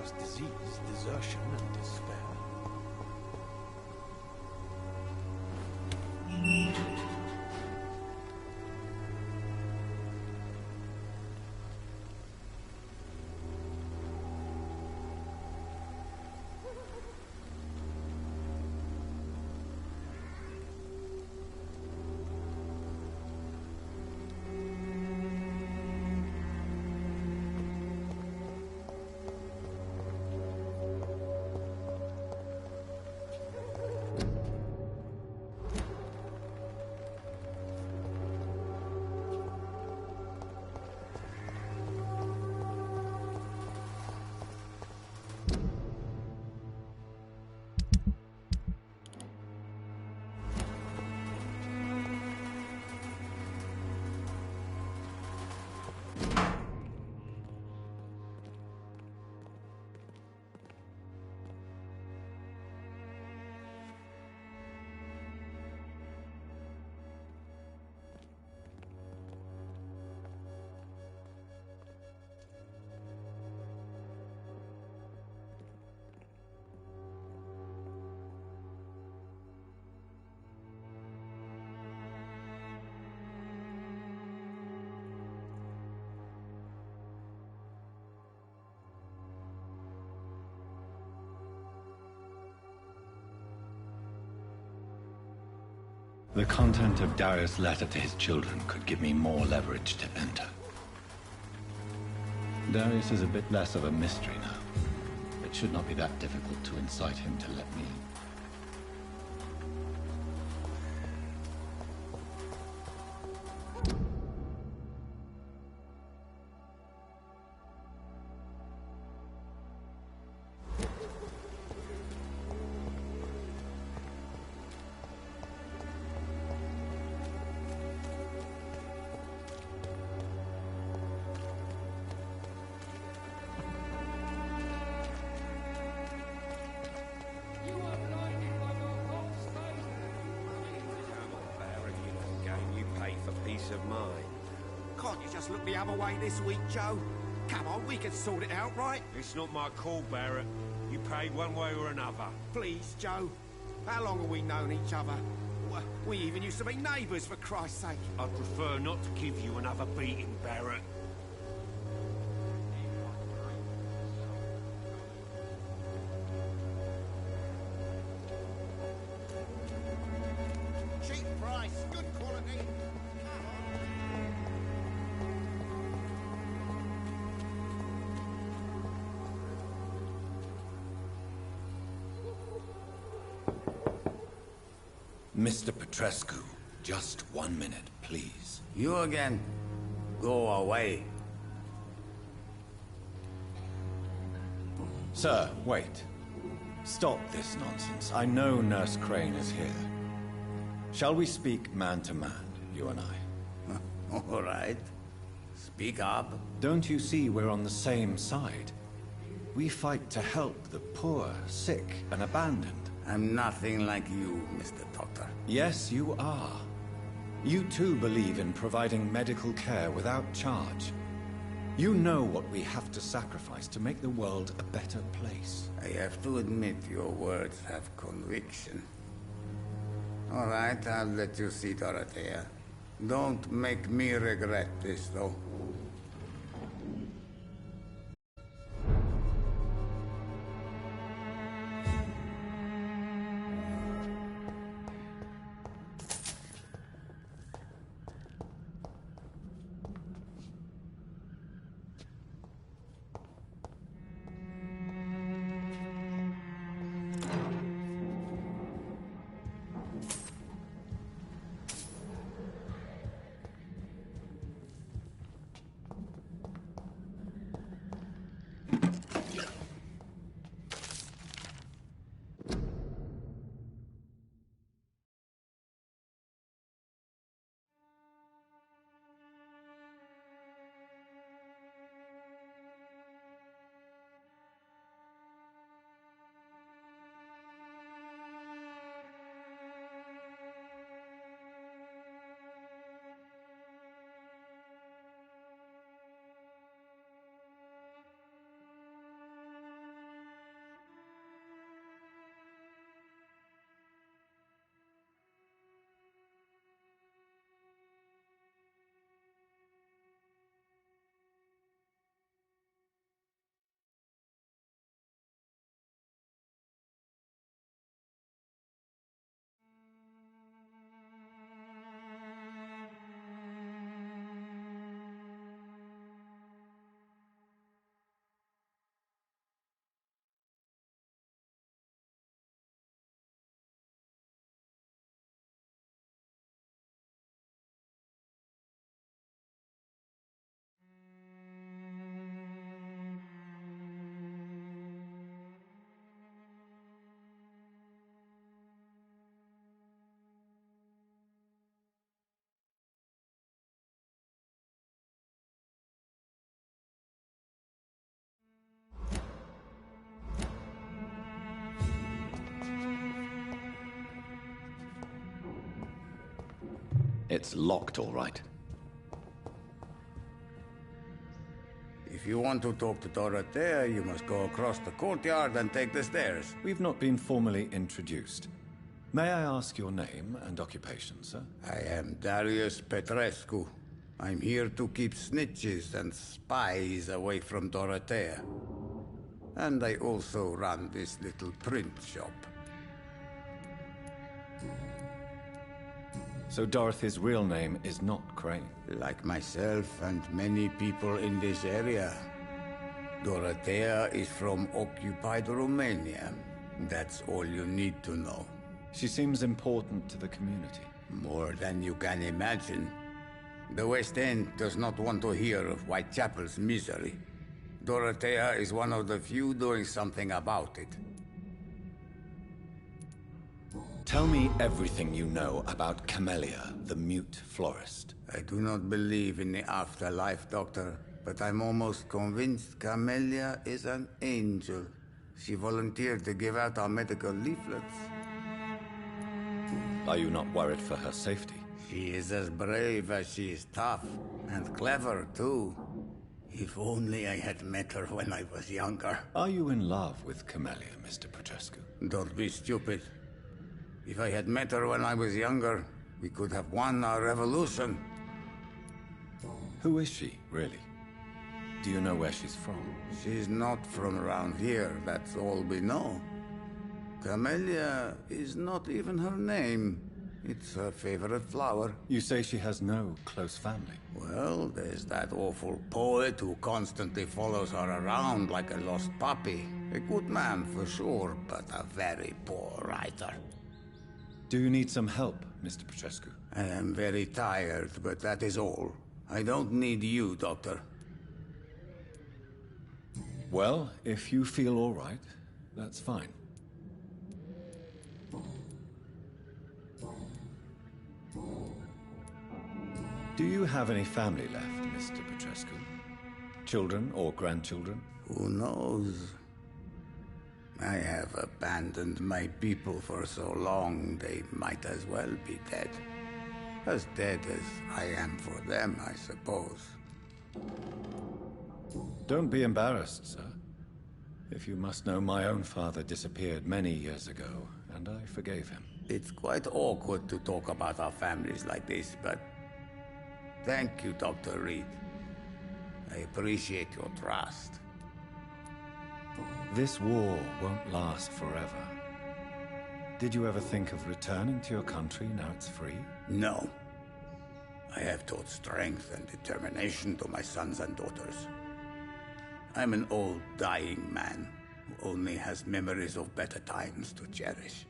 cause disease, desertion, and despair. The content of Darius' letter to his children could give me more leverage to enter. Darius is a bit less of a mystery now. It should not be that difficult to incite him to let me in. Of mine. Can't you just look the other way this week, Joe? Come on, we can sort it out, right? It's not my call, Barrett. You paid one way or another. Please, Joe. How long have we known each other? We even used to be neighbours, for Christ's sake. I'd prefer not to give you another beating, Barrett. Cheap price, good quality. Mr. Petrescu, just 1 minute, please. You again? Go away. Sir, wait. Stop this nonsense. I know Nurse Crane is here. Shall we speak man to man, you and I? All right. Speak up. Don't you see we're on the same side? We fight to help the poor, sick, and abandoned. I'm nothing like you, Mr. Doctor. Yes, you are. You too believe in providing medical care without charge. You know what we have to sacrifice to make the world a better place. I have to admit your words have conviction. All right, I'll let you see Dorothea. Don't make me regret this, though. It's locked, all right. If you want to talk to Dorothea, you must go across the courtyard and take the stairs. We've not been formally introduced. May I ask your name and occupation, sir? I am Darius Petrescu. I'm here to keep snitches and spies away from Dorothea. And I also run this little print shop. So Dorothy's real name is not Crane? Like myself and many people in this area, Dorothea is from occupied Romania. That's all you need to know. She seems important to the community. More than you can imagine. The West End does not want to hear of Whitechapel's misery. Dorothea is one of the few doing something about it. Tell me everything you know about Camellia, the mute florist. I do not believe in the afterlife, Doctor, but I'm almost convinced Camellia is an angel. She volunteered to give out our medical leaflets. Are you not worried for her safety? She is as brave as she is tough, and clever, too. If only I had met her when I was younger. Are you in love with Camellia, Mr. Petrescu? Don't be stupid. If I had met her when I was younger, we could have won our revolution. Who is she, really? Do you know where she's from? She's not from around here, that's all we know. Camellia is not even her name. It's her favorite flower. You say she has no close family? Well, there's that awful poet who constantly follows her around like a lost puppy. A good man for sure, but a very poor writer. Do you need some help, Mr. Petrescu? I am very tired, but that is all. I don't need you, Doctor. Well, if you feel all right, that's fine. Do you have any family left, Mr. Petrescu? Children or grandchildren? Who knows? I have abandoned my people for so long, they might as well be dead. As dead as I am for them, I suppose. Don't be embarrassed, sir. If you must know, my own father disappeared many years ago, and I forgave him. It's quite awkward to talk about our families like this, but thank you, Dr. Reed. I appreciate your trust. This war won't last forever. Did you ever think of returning to your country now it's free? No. I have taught strength and determination to my sons and daughters. I'm an old, dying man who only has memories of better times to cherish.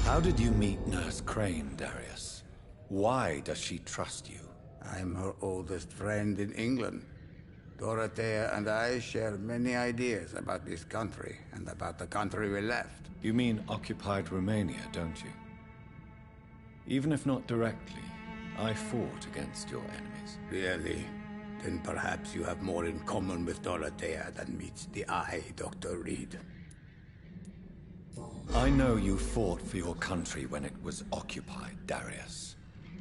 How did you meet Nurse Crane, Darius? Why does she trust you? I'm her oldest friend in England. Dorothea and I share many ideas about this country and about the country we left. You mean occupied Romania, don't you? Even if not directly, I fought against your enemies. Really? Then perhaps you have more in common with Dorothea than meets the eye, Dr. Reed. I know you fought for your country when it was occupied, Darius.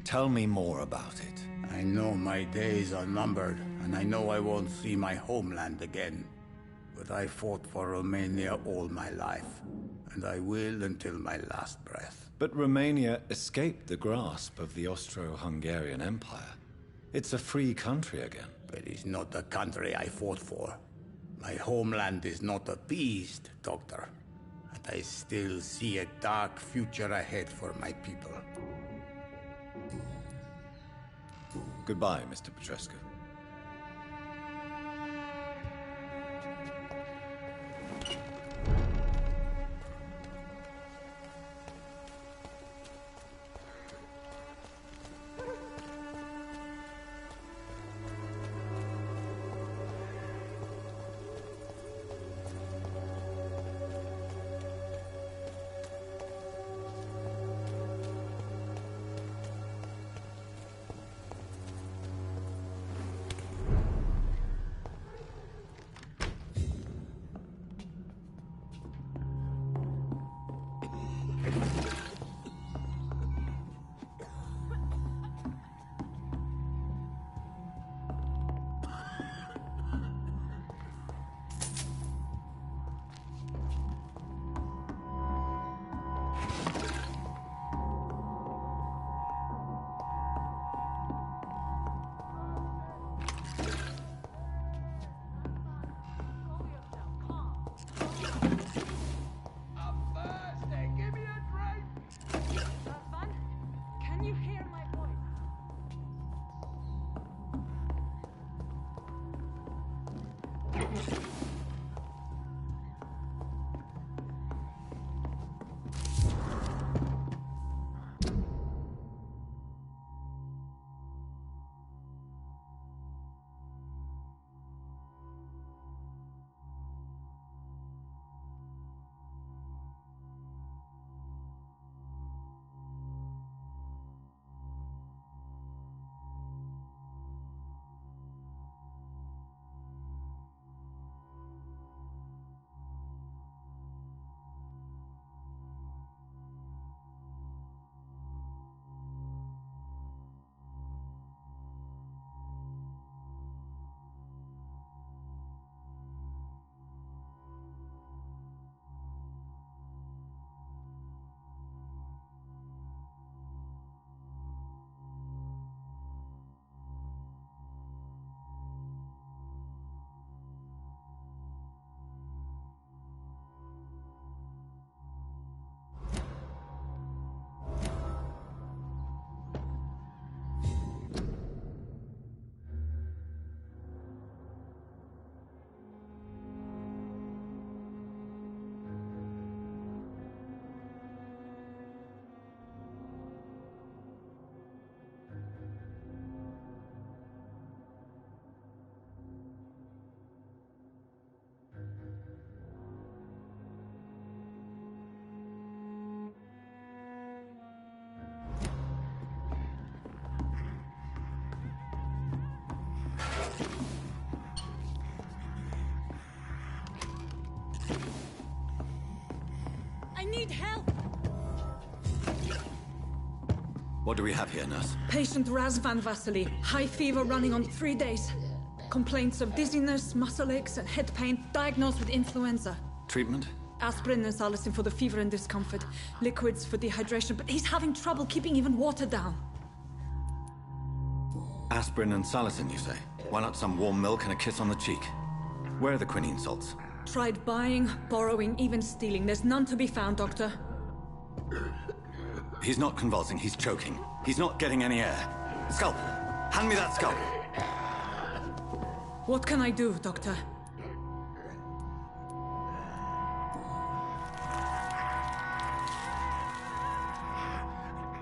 Tell me more about it. I know my days are numbered, and I know I won't see my homeland again. But I fought for Romania all my life, and I will until my last breath. But Romania escaped the grasp of the Austro-Hungarian Empire. It's a free country again. But it's not the country I fought for. My homeland is not appeased, Doctor. And I still see a dark future ahead for my people. Goodbye, Mr. Petrescu. What do we have here, nurse? Patient Razvan Vasily. High fever running on 3 days. Complaints of dizziness, muscle aches, and head pain. Diagnosed with influenza. Treatment? Aspirin and salicin for the fever and discomfort. Liquids for dehydration, but he's having trouble keeping even water down. Aspirin and salicin, you say? Why not some warm milk and a kiss on the cheek? Where are the quinine salts? Tried buying, borrowing, even stealing. There's none to be found, Doctor. He's not convulsing, he's choking. He's not getting any air. Scalpel! Hand me that scalpel! What can I do, Doctor?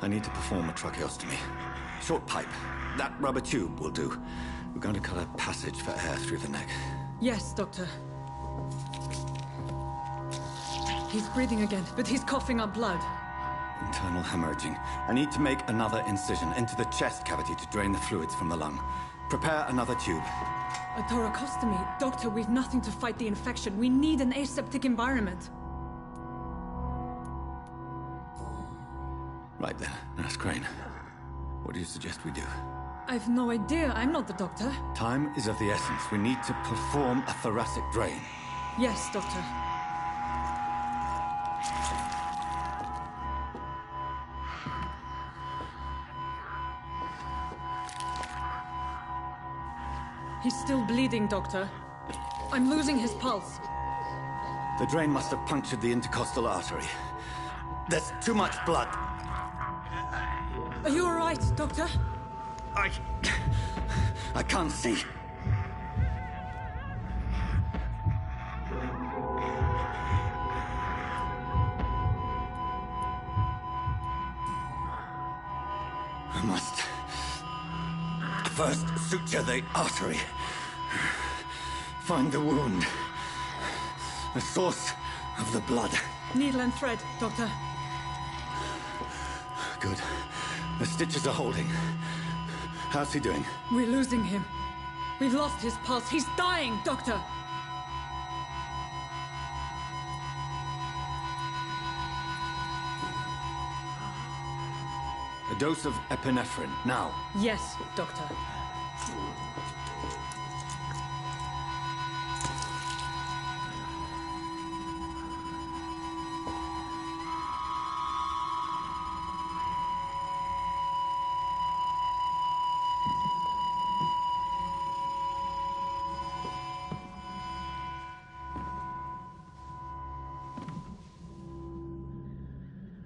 I need to perform a tracheostomy. Short pipe. That rubber tube will do. We're going to cut a passage for air through the neck. Yes, Doctor. He's breathing again, but he's coughing up blood. Internal hemorrhaging. I need to make another incision into the chest cavity to drain the fluids from the lung. Prepare another tube. A thoracostomy? Doctor, we've nothing to fight the infection. We need an aseptic environment. Right then, Nurse Crane. What do you suggest we do? I've no idea. I'm not the doctor. Time is of the essence. We need to perform a thoracic drain. Yes, Doctor. He's still bleeding, Doctor. I'm losing his pulse. The drain must have punctured the intercostal artery. There's too much blood. Are you all right, Doctor? I can't see. I must first suture the artery. Find the wound. The source of the blood. Needle and thread, Doctor. Good. The stitches are holding. How's he doing? We're losing him. We've lost his pulse. He's dying, Doctor! A dose of epinephrine, now. Yes, Doctor.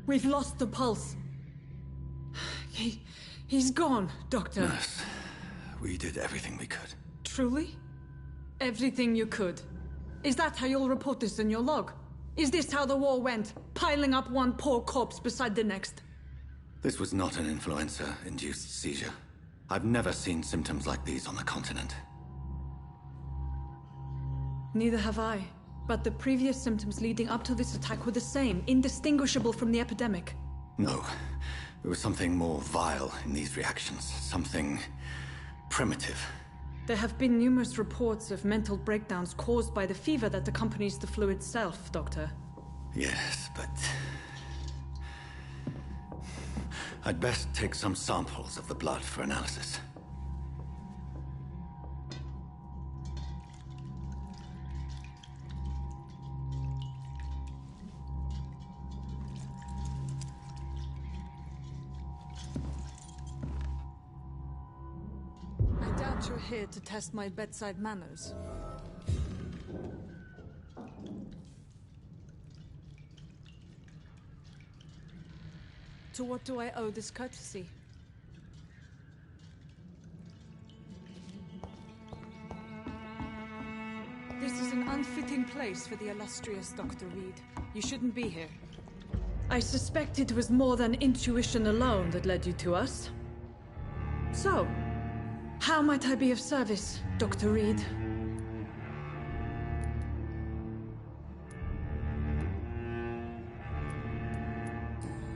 We've lost the pulse. He's gone, Doctor. Nurse, we did everything we could. Truly? Everything you could. Is that how you'll report this in your log? Is this how the war went? Piling up one poor corpse beside the next? This was not an influenza-induced seizure. I've never seen symptoms like these on the continent. Neither have I. But the previous symptoms leading up to this attack were the same, indistinguishable from the epidemic. No. There was something more vile in these reactions. Something primitive. There have been numerous reports of mental breakdowns caused by the fever that accompanies the flu itself, Doctor. Yes, but... I'd best take some samples of the blood for analysis. I doubt you're here to test my bedside manners. To what do I owe this courtesy? This is an unfitting place for the illustrious Dr. Reed. You shouldn't be here. I suspect it was more than intuition alone that led you to us. So, how might I be of service, Dr. Reed?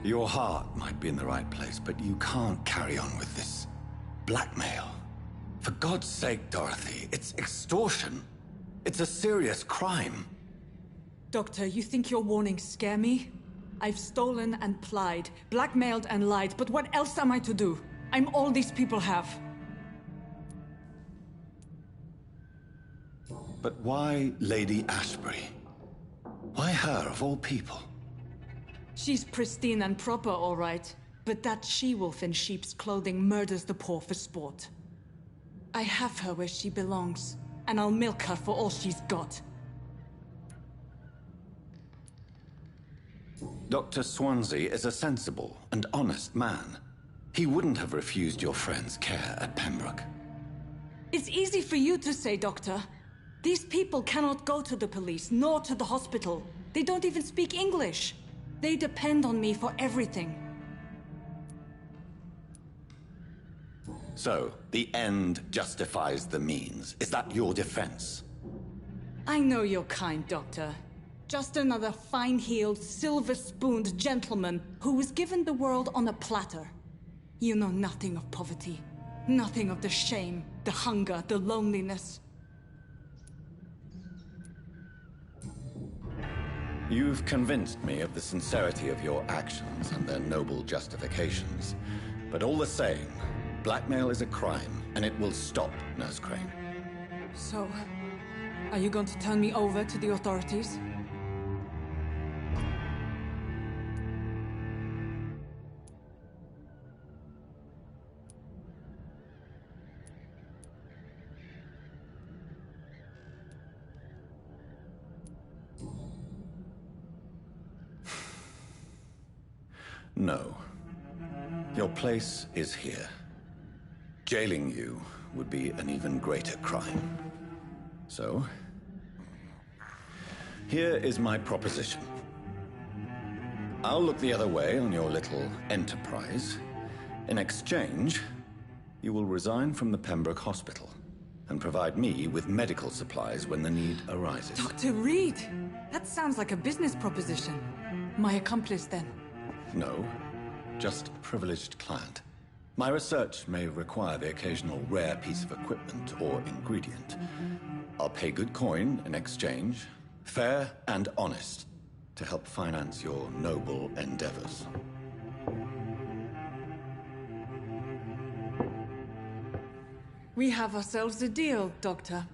Your heart might be in the right place, but you can't carry on with this blackmail. For God's sake, Dorothy, it's extortion. It's a serious crime. Doctor, you think your warnings scare me? I've stolen and plied, blackmailed and lied, but what else am I to do? I'm all these people have. But why Lady Ashbury? Why her, of all people? She's pristine and proper, all right. But that she-wolf in sheep's clothing murders the poor for sport. I have her where she belongs, and I'll milk her for all she's got. Dr. Swansea is a sensible and honest man. He wouldn't have refused your friend's care at Pembroke. It's easy for you to say, Doctor. These people cannot go to the police, nor to the hospital. They don't even speak English. They depend on me for everything. So, the end justifies the means. Is that your defense? I know you're kind, Doctor. Just another fine-heeled, silver-spooned gentleman who was given the world on a platter. You know nothing of poverty. Nothing of the shame, the hunger, the loneliness. You've convinced me of the sincerity of your actions and their noble justifications. But all the same, blackmail is a crime, and it will stop, Nurse Crane. So, are you going to turn me over to the authorities? No. Your place is here. Jailing you would be an even greater crime. So, here is my proposition. I'll look the other way on your little enterprise. In exchange, you will resign from the Pembroke Hospital and provide me with medical supplies when the need arises. Dr. Reed! That sounds like a business proposition. My accomplice, then. No, just a privileged client. My research may require the occasional rare piece of equipment or ingredient. I'll pay good coin in exchange, fair and honest, to help finance your noble endeavors. We have ourselves a deal, Doctor.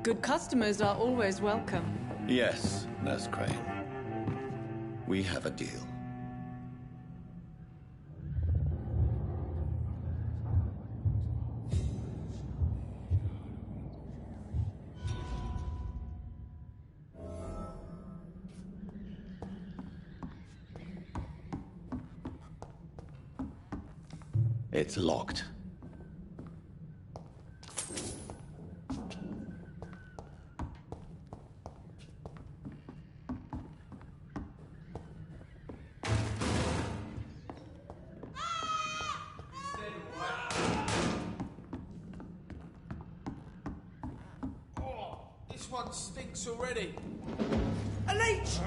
Good customers are always welcome. Yes, Nurse Crane. We have a deal. It's locked. This one stinks already. A leech!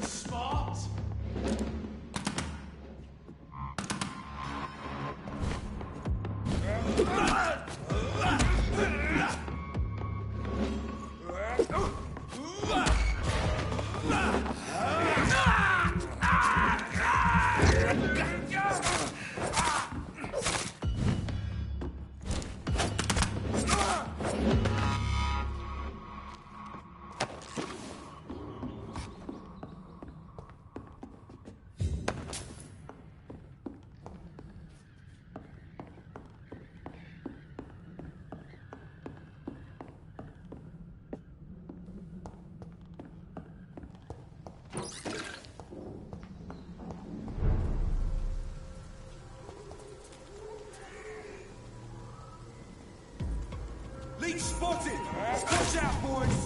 Smart. Leech spotted! Watch out, boys!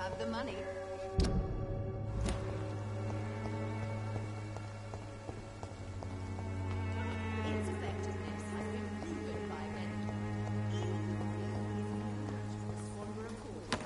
have the money. Its effectiveness has been proven by many. Even the queen is moved to this former accord.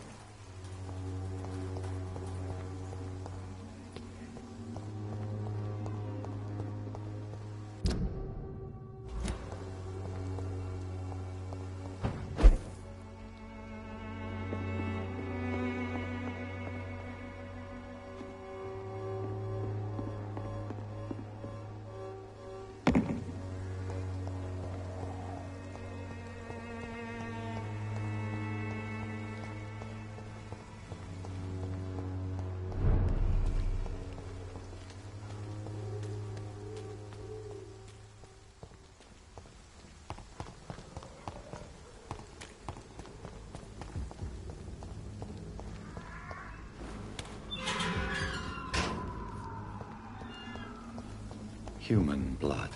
Human blood.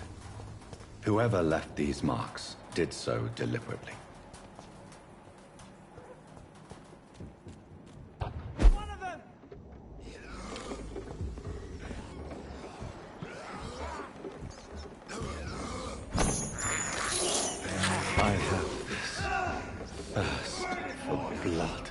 Whoever left these marks did so deliberately. One of them! I have this thirst for blood.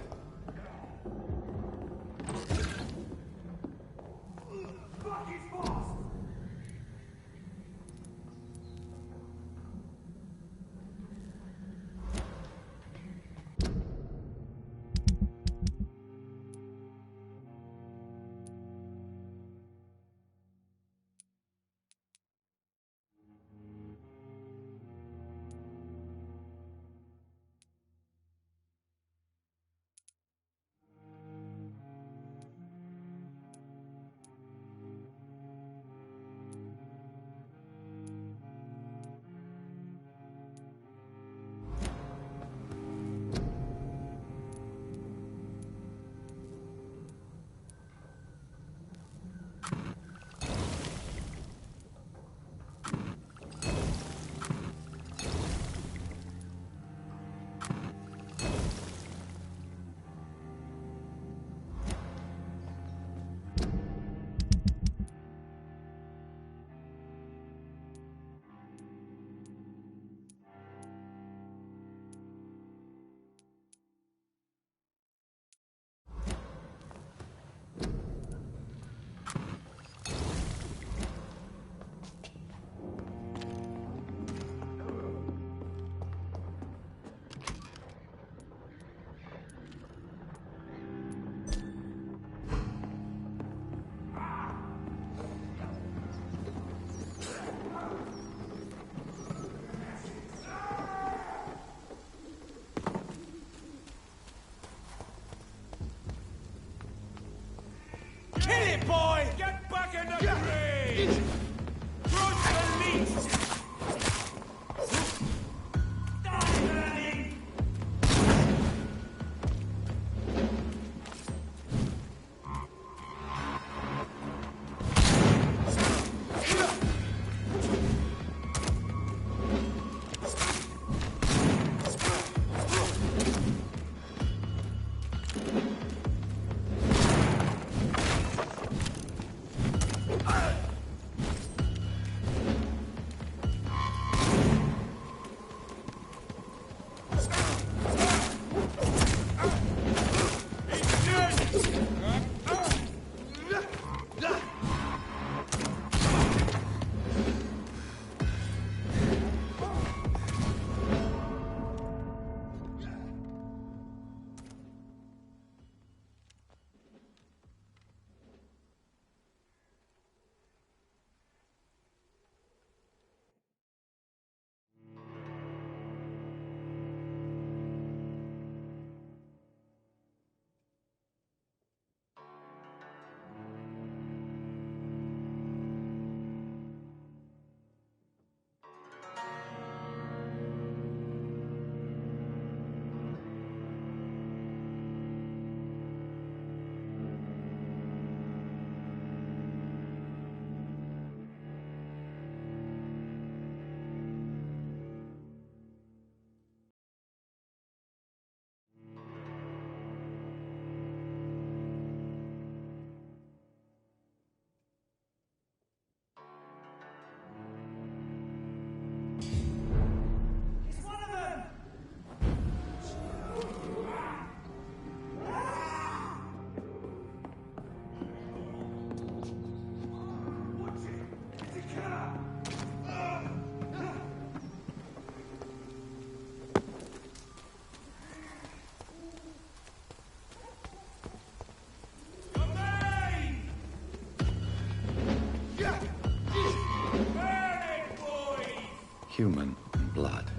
human in blood.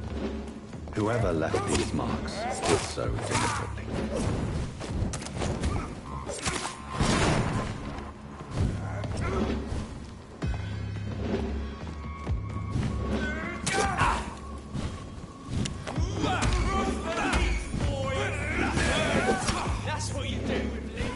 Whoever left these marks did so deliberately. That's what you do with Lynch.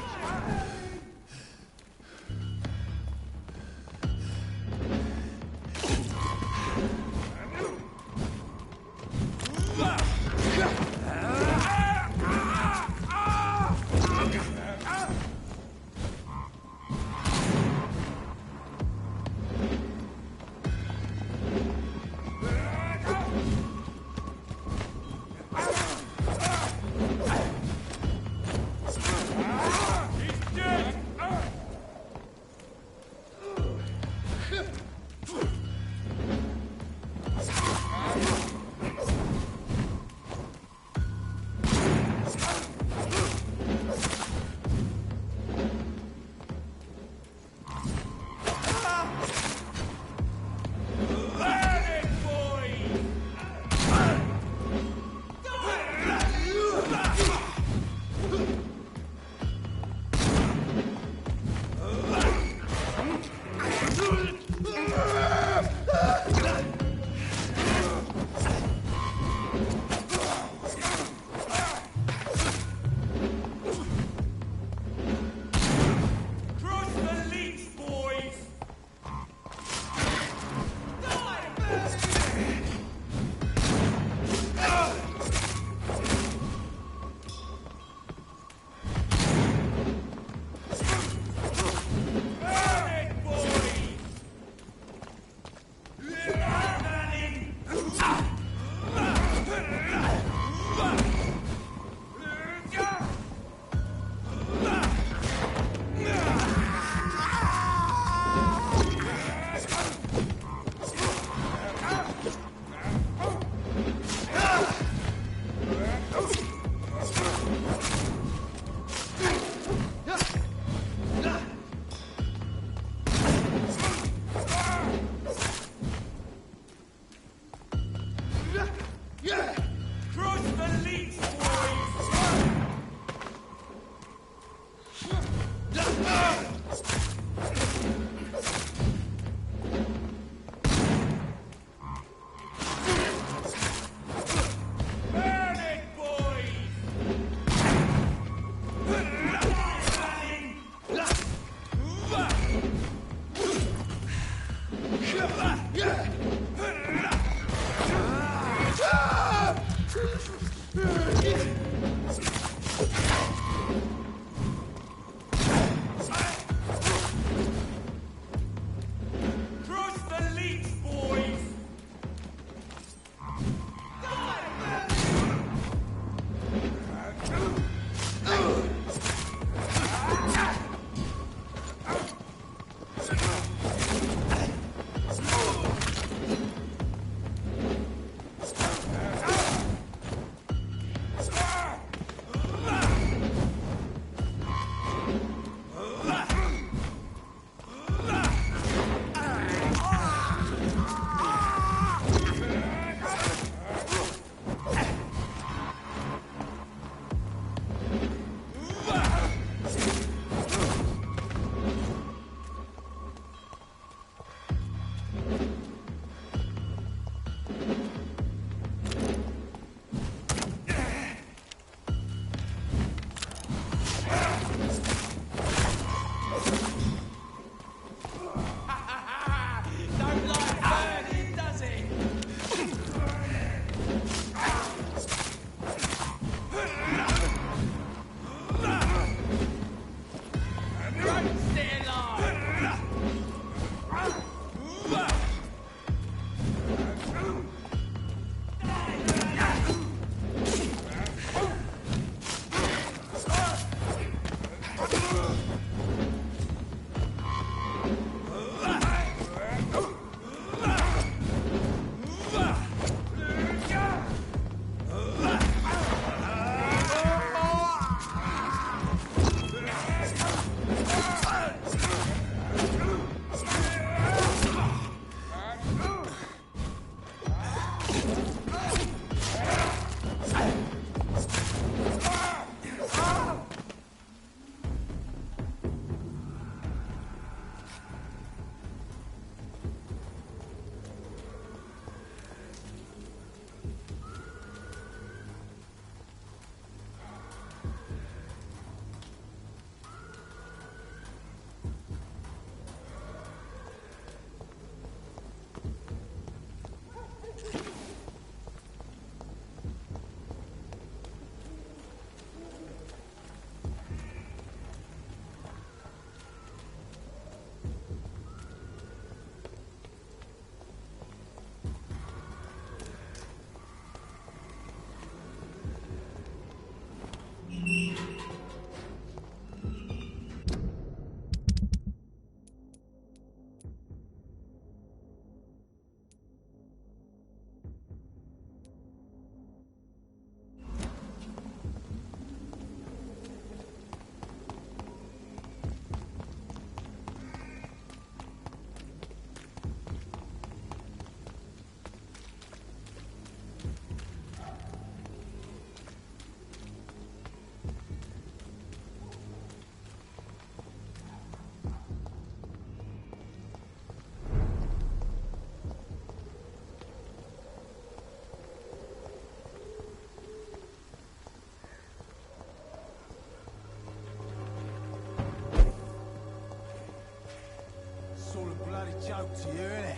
up to you, innit?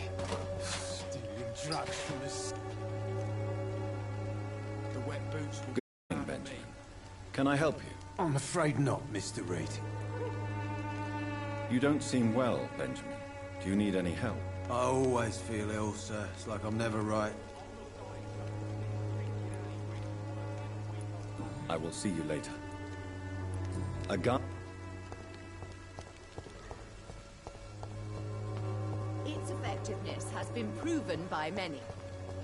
Stealing drugs from the wet boots will Good, Benjamin. Can I help you? I'm afraid not, Mr. Reed. You don't seem well, Benjamin. Do you need any help? I always feel ill, sir. It's like I'm never right. I will see you later. A gun? Its effectiveness has been proven by many.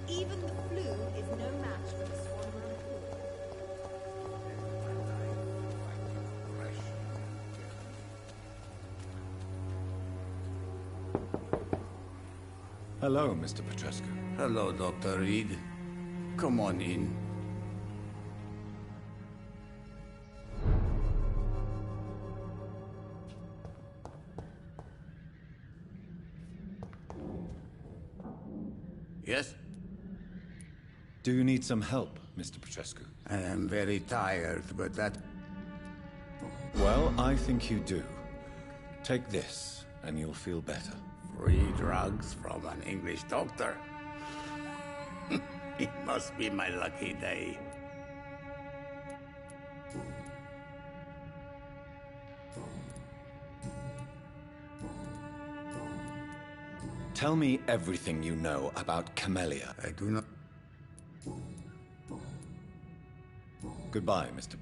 Even the flu is no match for the Swanborough Pool. Hello, Mr. Petrescu. Hello, Dr. Reed. Come on in. Yes? Do you need some help, Mr. Petrescu? I am very tired, but that... Well, I think you do. Take this, and you'll feel better. Free drugs from an English doctor? It must be my lucky day. Tell me everything you know about Camellia. I do not... Goodbye, Mr.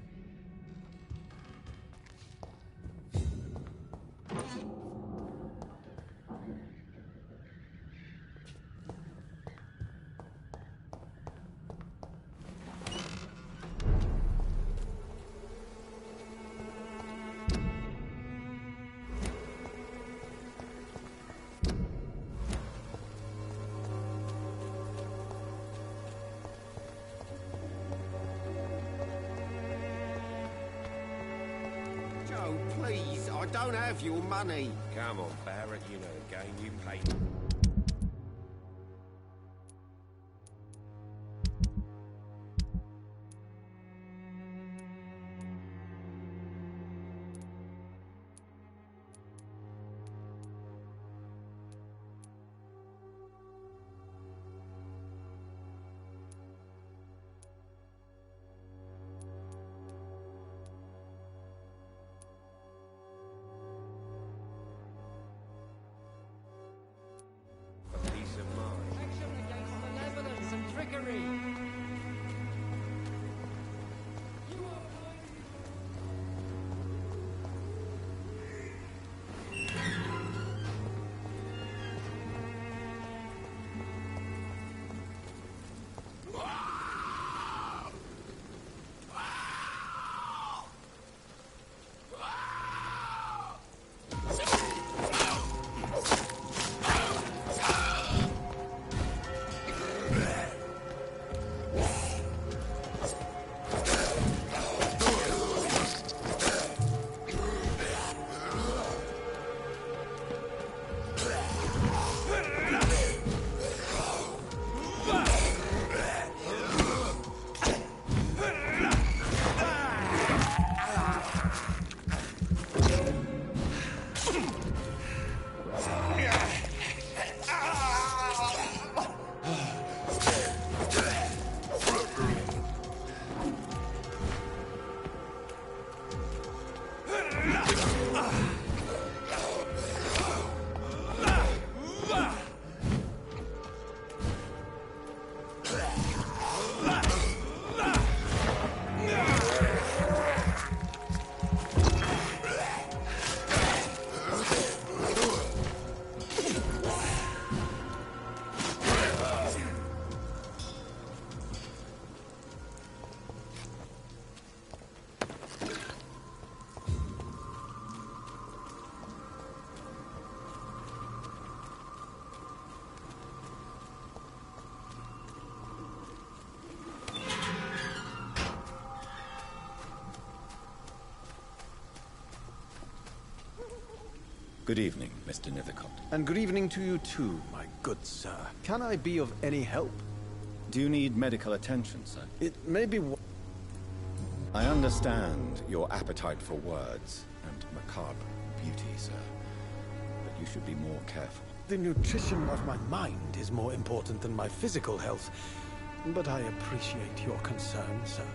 Joe, please, I don't have your money. Come on, Barrett, you know the game. You pay. For peace of mind. Action against malevolence and trickery. Good evening, Mr. Nithercott. And good evening to you too, my good sir. Can I be of any help? Do you need medical attention, sir? It may be... I understand your appetite for words and macabre beauty, sir. But you should be more careful. The nutrition of my mind is more important than my physical health. But I appreciate your concern, sir.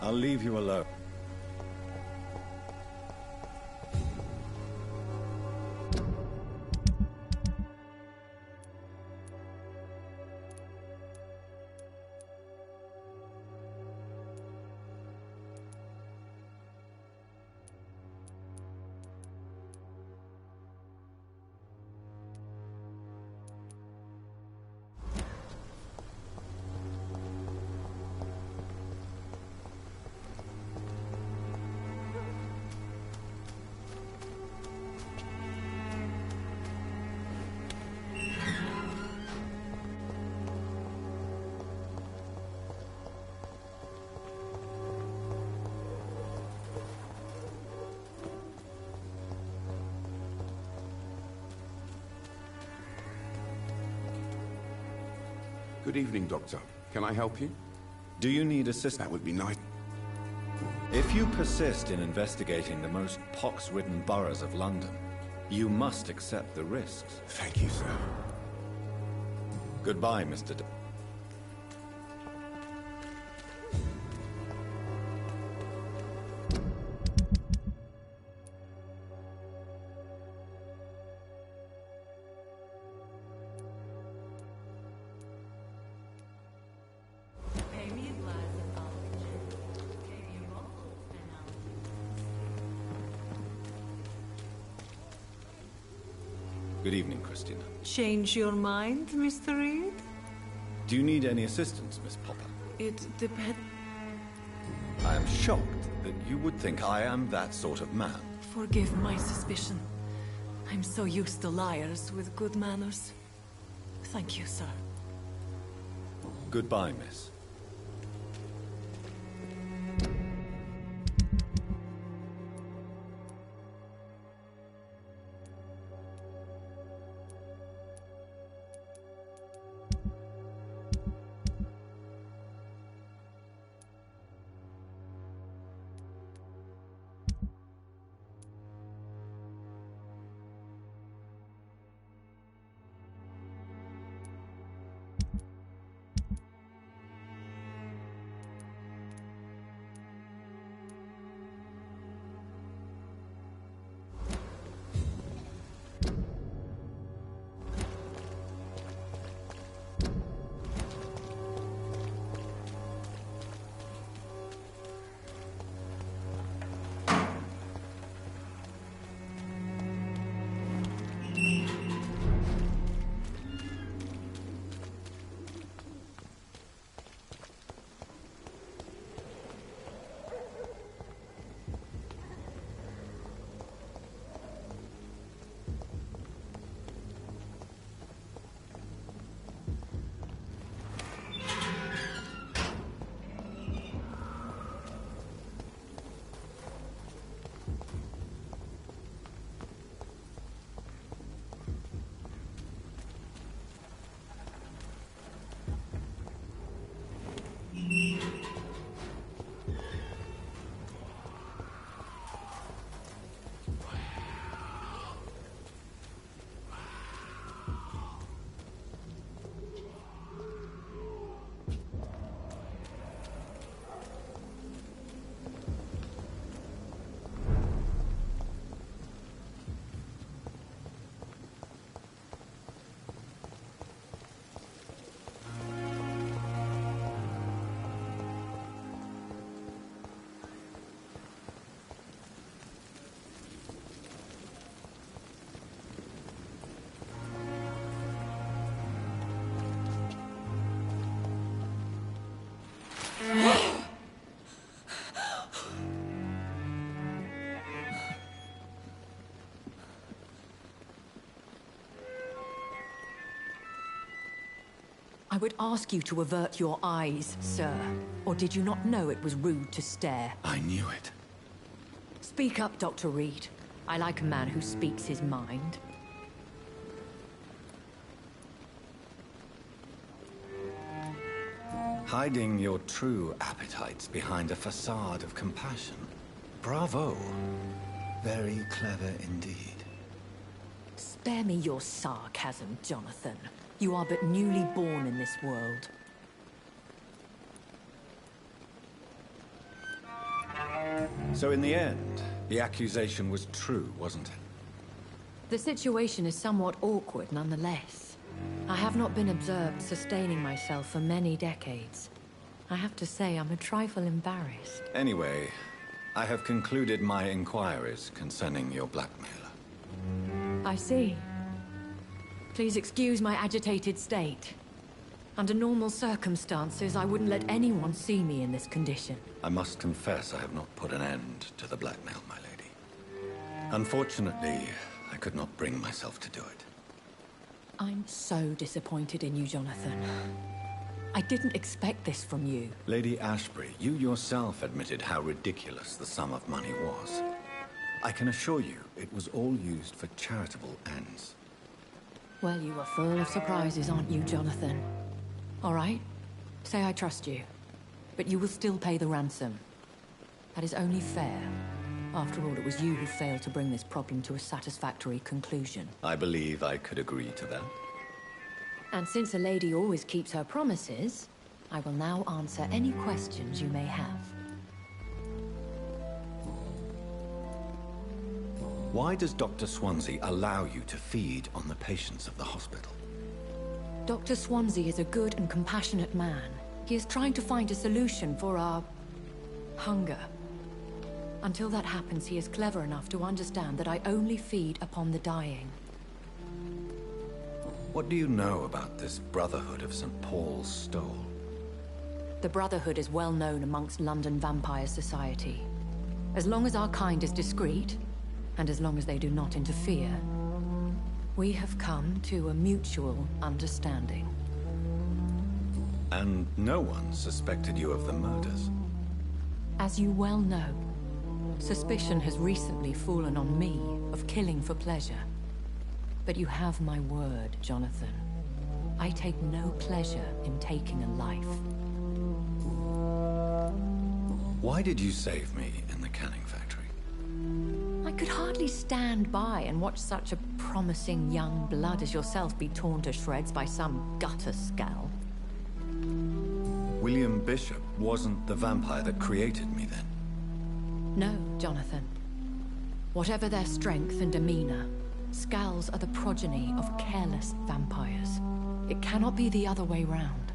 I'll leave you alone. Good evening, Doctor. Can I help you? Do you need assistance? That would be nice. If you persist in investigating the most pox-ridden boroughs of London, you must accept the risks. Thank you, sir. Goodbye, Mr. Good evening, Christina. Change your mind, Mr. Reed? Do you need any assistance, Miss Popper? It depends. I am shocked that you would think I am that sort of man. Forgive my suspicion. I'm so used to liars with good manners. Thank you, sir. Goodbye, miss. I would ask you to avert your eyes, sir. Or did you not know it was rude to stare? I knew it. Speak up, Dr. Reed. I like a man who speaks his mind. Hiding your true appetites behind a facade of compassion. Bravo. Very clever indeed. Spare me your sarcasm, Jonathan. You are but newly born in this world. So in the end, the accusation was true, wasn't it? The situation is somewhat awkward nonetheless. I have not been observed sustaining myself for many decades. I have to say I'm a trifle embarrassed. Anyway, I have concluded my inquiries concerning your blackmailer. I see. Please excuse my agitated state. Under normal circumstances, I wouldn't let anyone see me in this condition. I must confess I have not put an end to the blackmail, my lady. Unfortunately, I could not bring myself to do it. I'm so disappointed in you, Jonathan. I didn't expect this from you. Lady Ashbury, you yourself admitted how ridiculous the sum of money was. I can assure you, it was all used for charitable ends. Well, you are full of surprises, aren't you, Jonathan? All right, say I trust you, but you will still pay the ransom. That is only fair. After all, it was you who failed to bring this problem to a satisfactory conclusion. I believe I could agree to that. And since a lady always keeps her promises, I will now answer any questions you may have. Why does Dr. Swansea allow you to feed on the patients of the hospital? Dr. Swansea is a good and compassionate man. He is trying to find a solution for our hunger. Until that happens, he is clever enough to understand that I only feed upon the dying. What do you know about this Brotherhood of St. Paul's Stole? The Brotherhood is well known amongst London vampire society. As long as our kind is discreet, and as long as they do not interfere, we have come to a mutual understanding. And no one suspected you of the murders? As you well know, suspicion has recently fallen on me of killing for pleasure. But you have my word, Jonathan. I take no pleasure in taking a life. Why did you save me in the canning factory? I could hardly stand by and watch such a promising young blood as yourself be torn to shreds by some gutter scowl. William Bishop wasn't the vampire that created me then? No, Jonathan. Whatever their strength and demeanor, Skulls are the progeny of careless vampires. It cannot be the other way round.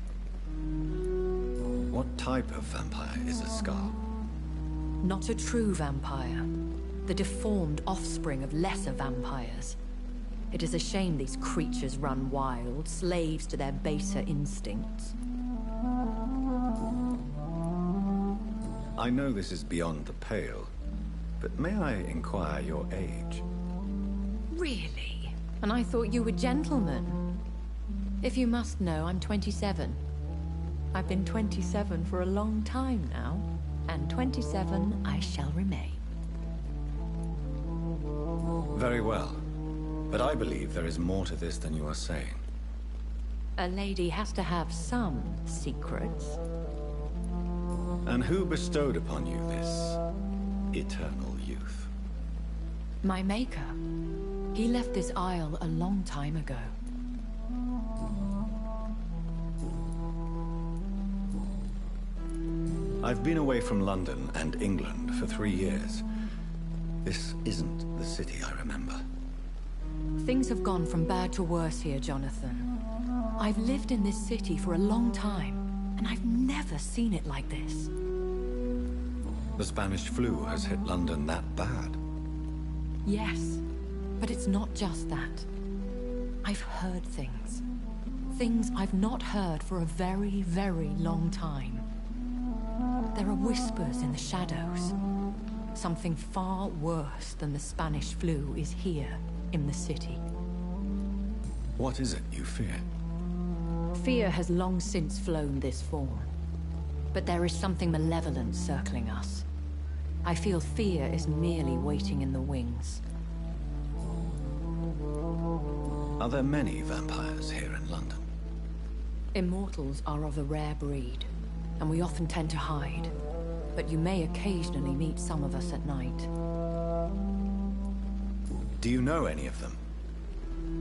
What type of vampire is a Skull? Not a true vampire. The deformed offspring of lesser vampires. It is a shame these creatures run wild, slaves to their baser instincts. I know this is beyond the pale, but may I inquire your age? Really? And I thought you were gentlemen. If you must know, I'm 27. I've been 27 for a long time now, and 27 I shall remain. Very well. But I believe there is more to this than you are saying. A lady has to have some secrets. And who bestowed upon you this eternal youth? My maker. He left this isle a long time ago. I've been away from London and England for 3 years. This isn't the city I remember. Things have gone from bad to worse here, Jonathan. I've lived in this city for a long time, and I've never seen it like this. The Spanish flu has hit London that bad? Yes, but it's not just that. I've heard things. Things I've not heard for a very, very long time. There are whispers in the shadows. Something far worse than the Spanish flu is here in the city. What is it you fear? Fear has long since flown this form. But there is something malevolent circling us. I feel fear is merely waiting in the wings. Are there many vampires here in London? Immortals are of a rare breed, and we often tend to hide. But you may occasionally meet some of us at night. Do you know any of them?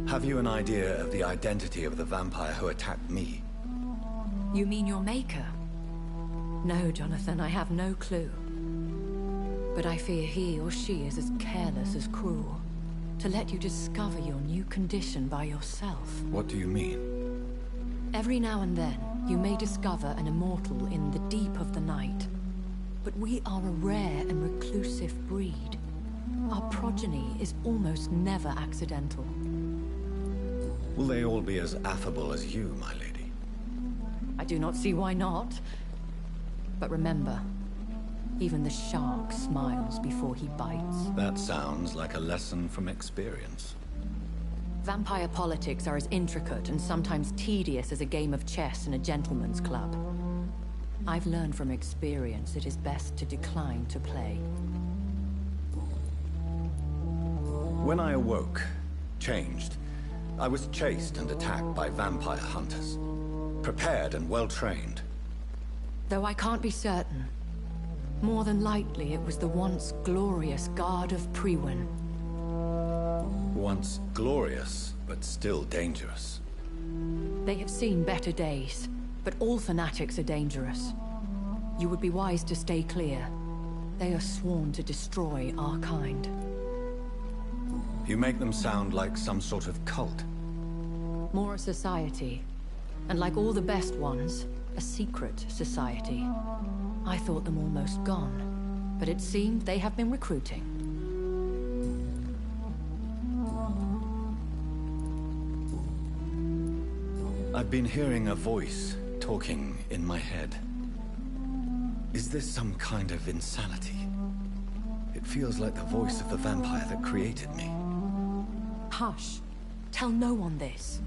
Have you an idea of the identity of the vampire who attacked me? You mean your maker? No, Jonathan, I have no clue. But I fear he or she is as careless as cruel. To let you discover your new condition by yourself. What do you mean? Every now and then, you may discover an immortal in the deep of the night. But we are a rare and reclusive breed. Our progeny is almost never accidental. Will they all be as affable as you, my lady? I do not see why not. But remember, even the shark smiles before he bites. That sounds like a lesson from experience. Vampire politics are as intricate and sometimes tedious as a game of chess in a gentleman's club. I've learned from experience it is best to decline to play. When I awoke, changed, I was chased and attacked by vampire hunters. Prepared and well-trained. Though I can't be certain, more than likely it was the once glorious Guard of Priwen. Once glorious, but still dangerous. They have seen better days, but all fanatics are dangerous. You would be wise to stay clear. They are sworn to destroy our kind. You make them sound like some sort of cult. More a society. And like all the best ones, a secret society. I thought them almost gone, but it seemed they have been recruiting. I've been hearing a voice talking in my head. Is this some kind of insanity? It feels like the voice of the vampire that created me. Hush. Tell no one this.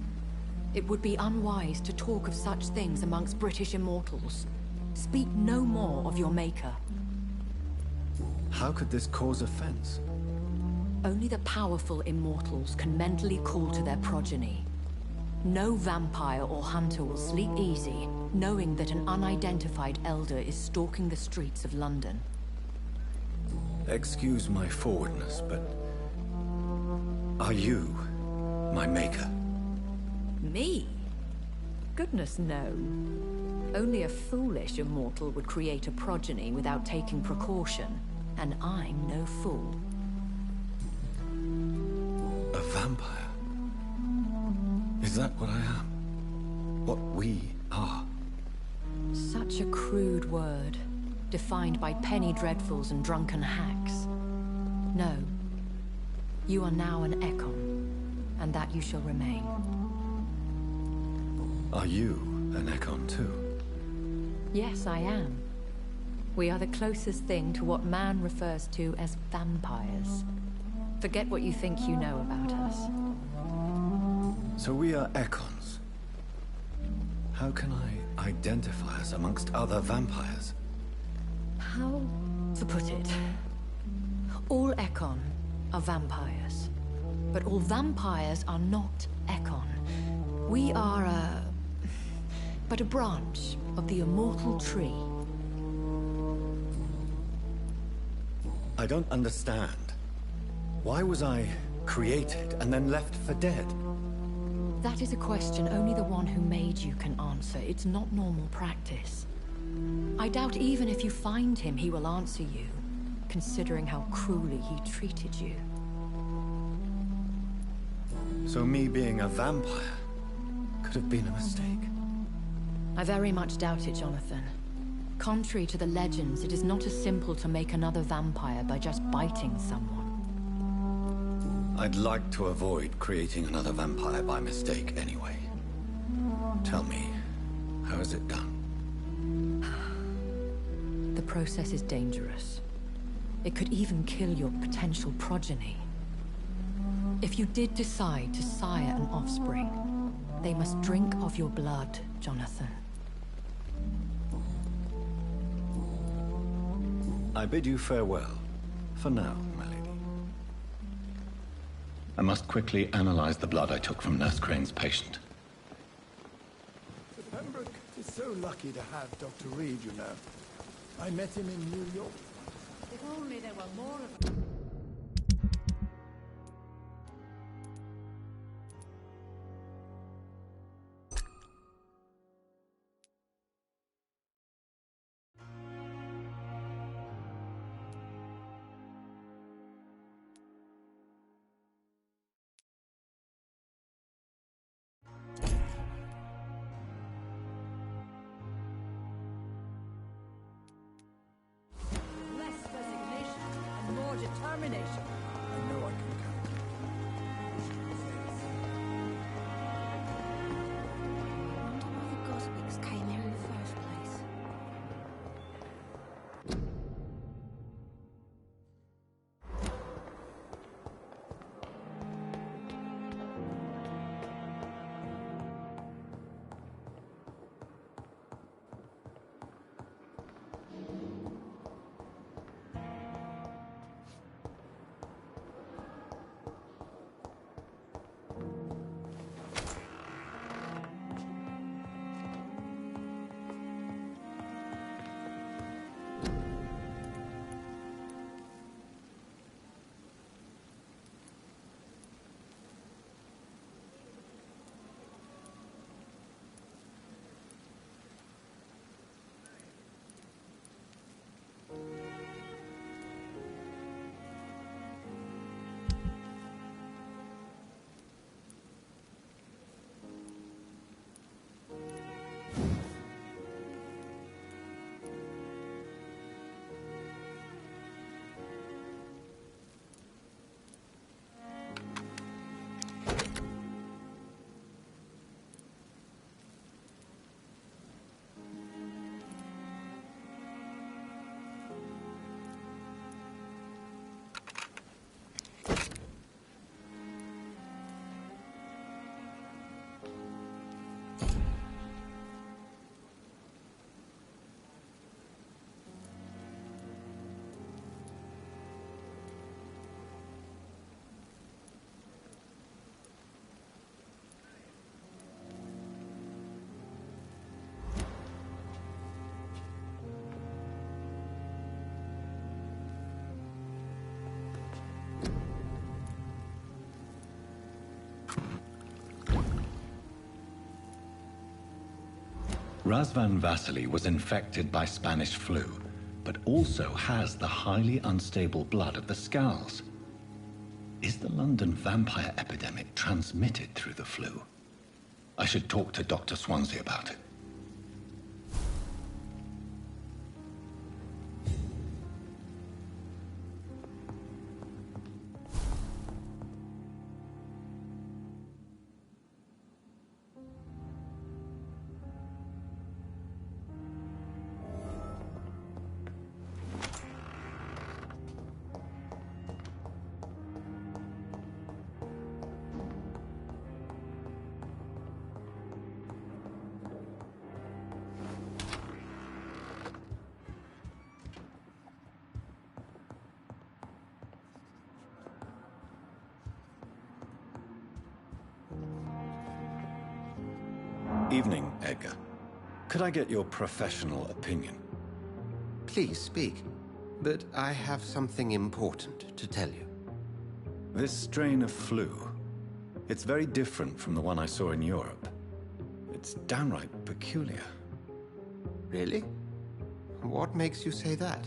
It would be unwise to talk of such things amongst British immortals. Speak no more of your maker. How could this cause offense? Only the powerful immortals can mentally call to their progeny. No vampire or hunter will sleep easy, knowing that an unidentified elder is stalking the streets of London. Excuse my forwardness, but... are you my maker? Me? Goodness, no. Only a foolish immortal would create a progeny without taking precaution, and I'm no fool. A vampire? Is that what I am? What we are? Such a crude word, defined by penny dreadfuls and drunken hacks. No. You are now an Ekon, and that you shall remain. Are you an Ekon too? Yes, I am. We are the closest thing to what man refers to as vampires. Forget what you think you know about us. So we are Ekons. How can I identify us amongst other vampires? How to put it? All Ekon are vampires. But all vampires are not Ekon. We are but a branch of the immortal tree. I don't understand. Why was I created and then left for dead? That is a question only the one who made you can answer. It's not normal practice. I doubt even if you find him, he will answer you, considering how cruelly he treated you. So me being a vampire could have been a mistake. I very much doubt it, Jonathan. Contrary to the legends, it is not as simple to make another vampire by just biting someone. I'd like to avoid creating another vampire by mistake anyway. Tell me, how is it done? The process is dangerous. It could even kill your potential progeny. If you did decide to sire an offspring, they must drink of your blood, Jonathan. I bid you farewell, for now, my lady. I must quickly analyze the blood I took from Nurse Crane's patient. Pembroke is so lucky to have Dr. Reed, you know. I met him in New York. If only there were more of them. determination. I know I can count. Wonder why the Goswicks came here in the first place. Razvan Vasily was infected by Spanish flu, but also has the highly unstable blood of the Scows. Is the London vampire epidemic transmitted through the flu? I should talk to Dr. Swansea about it. Evening, Edgar. Could I get your professional opinion? Please speak. But I have something important to tell you. This strain of flu, it's very different from the one I saw in Europe. It's downright peculiar. Really? What makes you say that?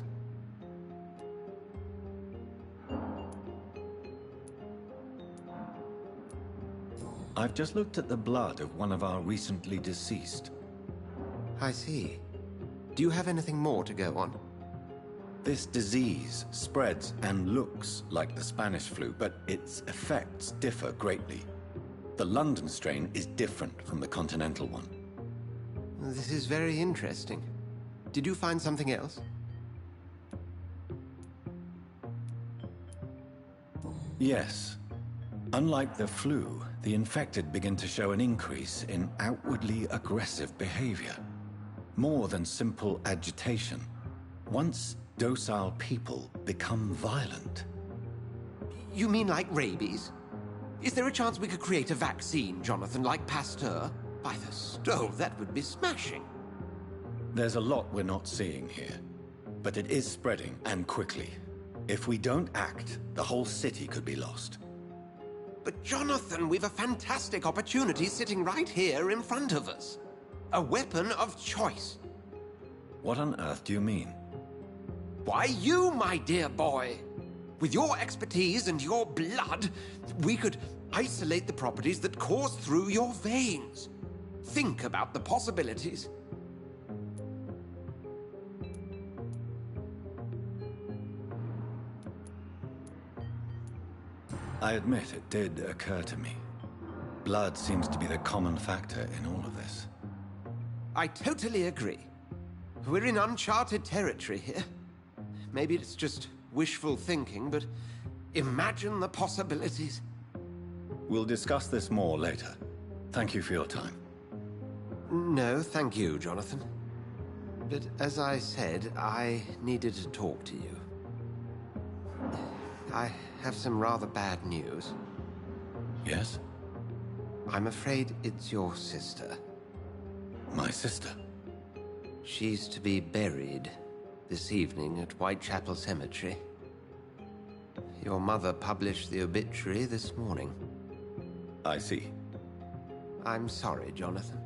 I've just looked at the blood of one of our recently deceased. I see. Do you have anything more to go on? This disease spreads and looks like the Spanish flu, but its effects differ greatly. The London strain is different from the continental one. This is very interesting. Did you find something else? Yes. Unlike the flu, the infected begin to show an increase in outwardly aggressive behavior. More than simple agitation. Once docile people become violent. You mean like rabies? Is there a chance we could create a vaccine, Jonathan, like Pasteur? By the stove, that would be smashing. There's a lot we're not seeing here. But it is spreading, and quickly. If we don't act, the whole city could be lost. But Jonathan, we've a fantastic opportunity sitting right here in front of us. A weapon of choice. What on earth do you mean? Why, you, my dear boy. With your expertise and your blood, we could isolate the properties that course through your veins. Think about the possibilities. I admit it did occur to me. Blood seems to be the common factor in all of this. I totally agree. We're in uncharted territory here. Maybe it's just wishful thinking, but imagine the possibilities. We'll discuss this more later. Thank you for your time. No, thank you, Jonathan. But as I said, I needed to talk to you. I have some rather bad news. Yes? I'm afraid it's your sister. My sister? She's to be buried this evening at Whitechapel Cemetery. Your mother published the obituary this morning. I see. I'm sorry, Jonathan.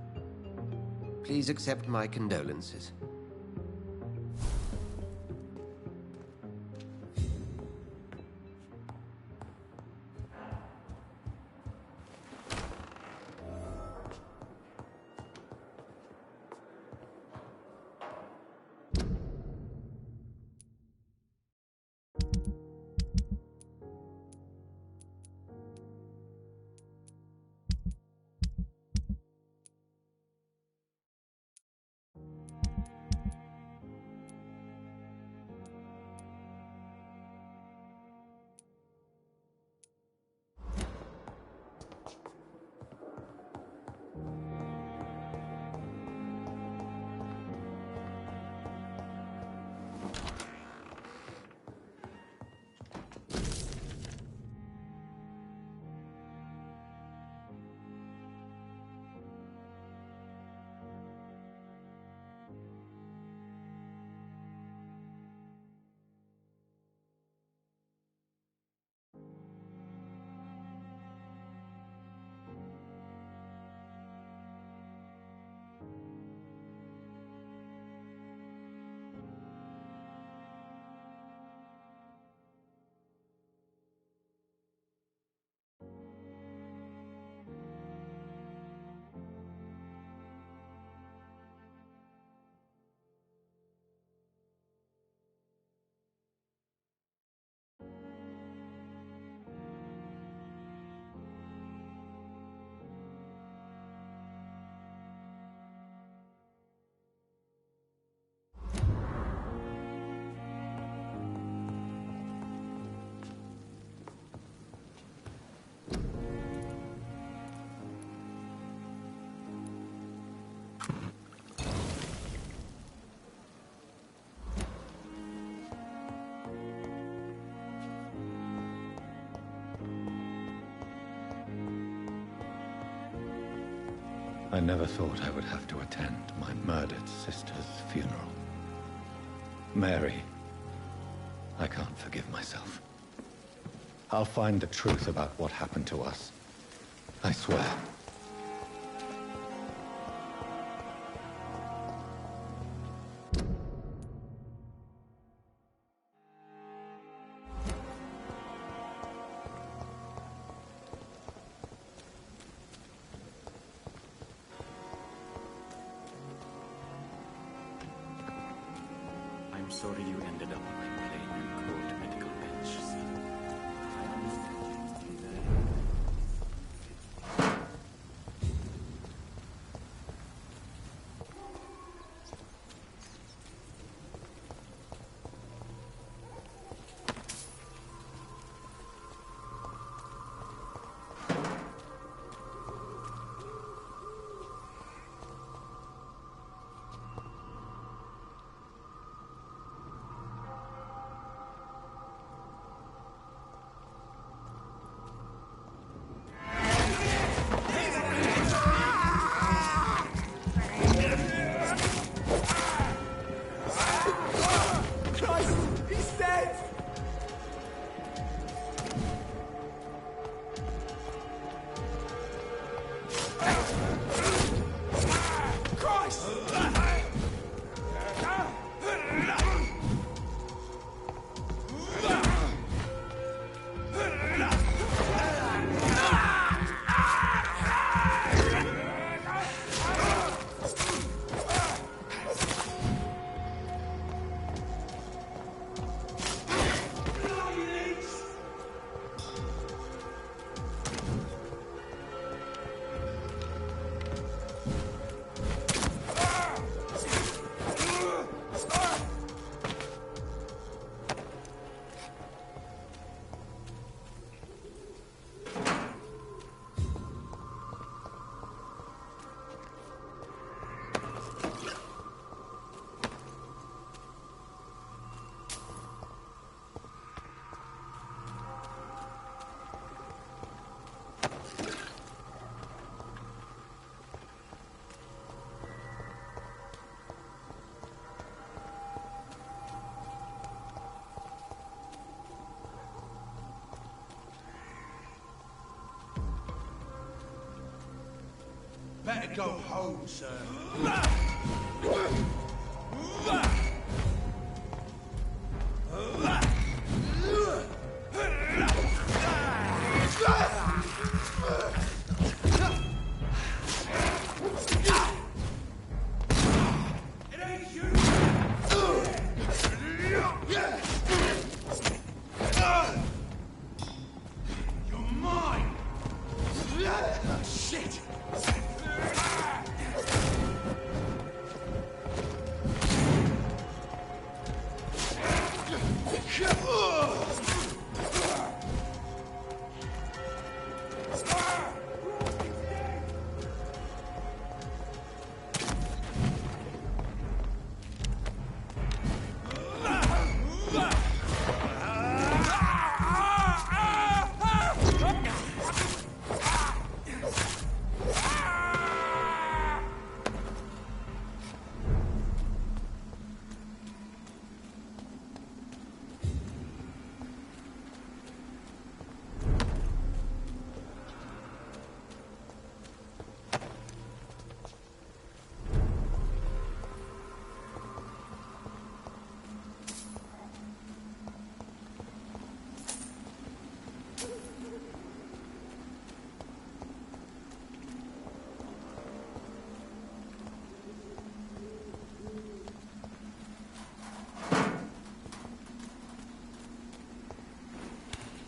Please accept my condolences. I never thought I would have to attend my murdered sister's funeral. Mary, I can't forgive myself. I'll find the truth about what happened to us. I swear. I'm sorry you ended up on my plain and cold medical bench, son. I understand you stay there. Better go home, sir.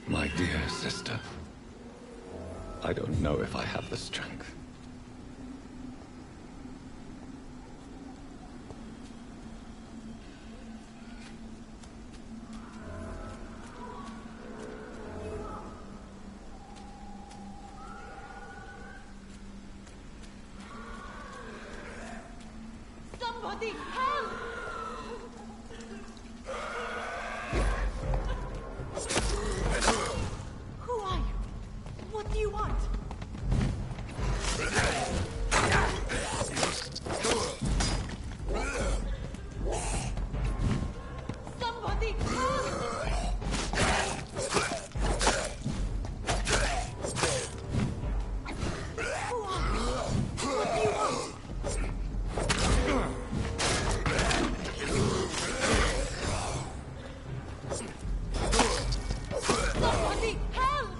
My dear sister, I don't know if I have the strength. Somebody help! Who are you? What do you want? Somebody help! Who are you? What do you want? Somebody help!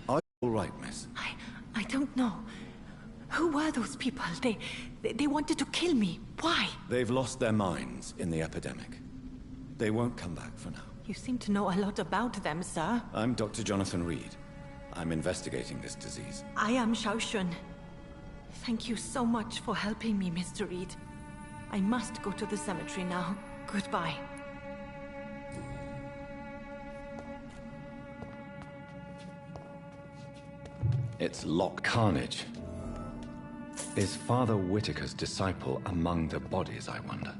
Are you all right, miss? I don't know. Who were those people? They wanted to kill me. Why? They've lost their minds in the epidemic. They won't come back for now. You seem to know a lot about them, sir. I'm Dr. Jonathan Reed. I'm investigating this disease. I am Xiaoxun. Thank you so much for helping me, Mr. Reed. I must go to the cemetery now. Goodbye. It's Lock Carnage. Is Father Whitaker's disciple among the bodies, I wonder?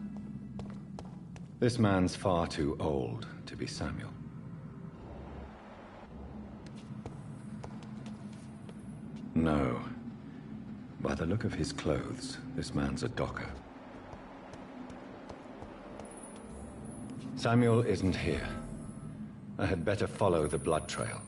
This man's far too old to be Samuel. No. By the look of his clothes, this man's a docker. Samuel isn't here. I had better follow the blood trail.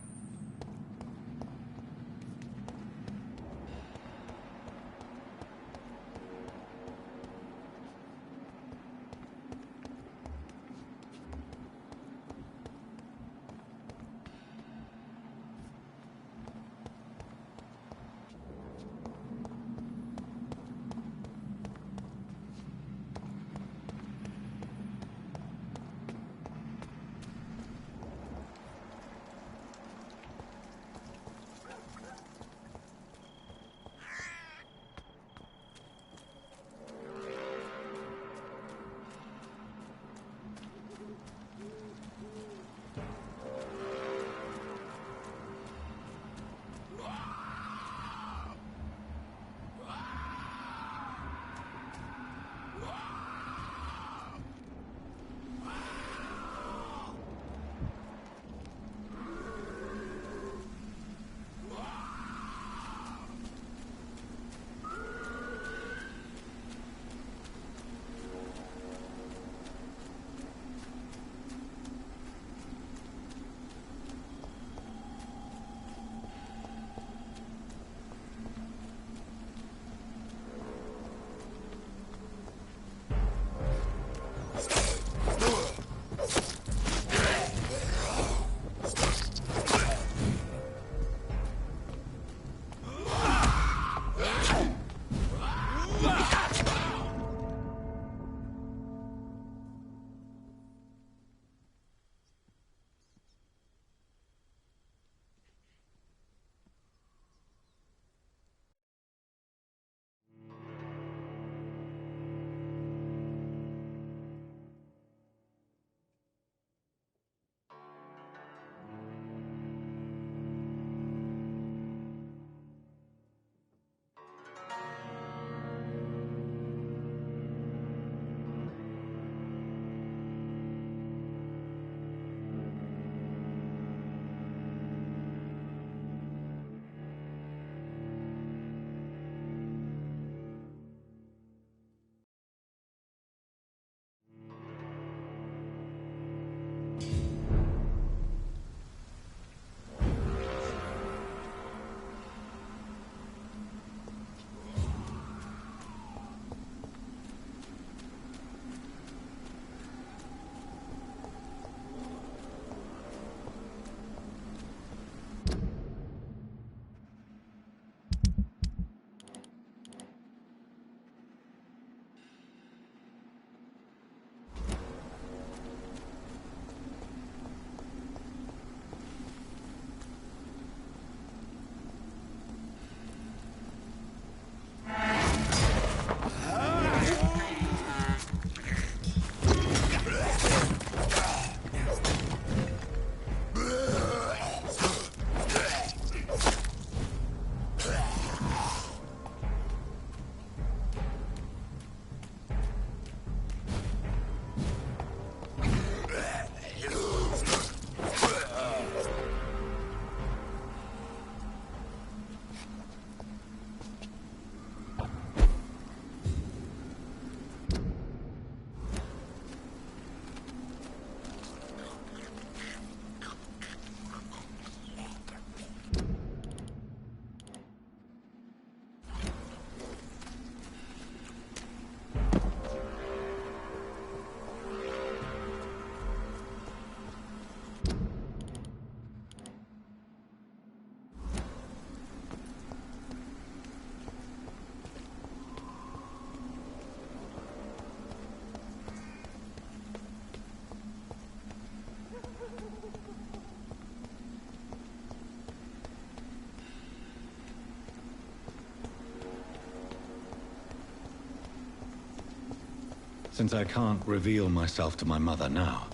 Since I can't reveal myself to my mother now,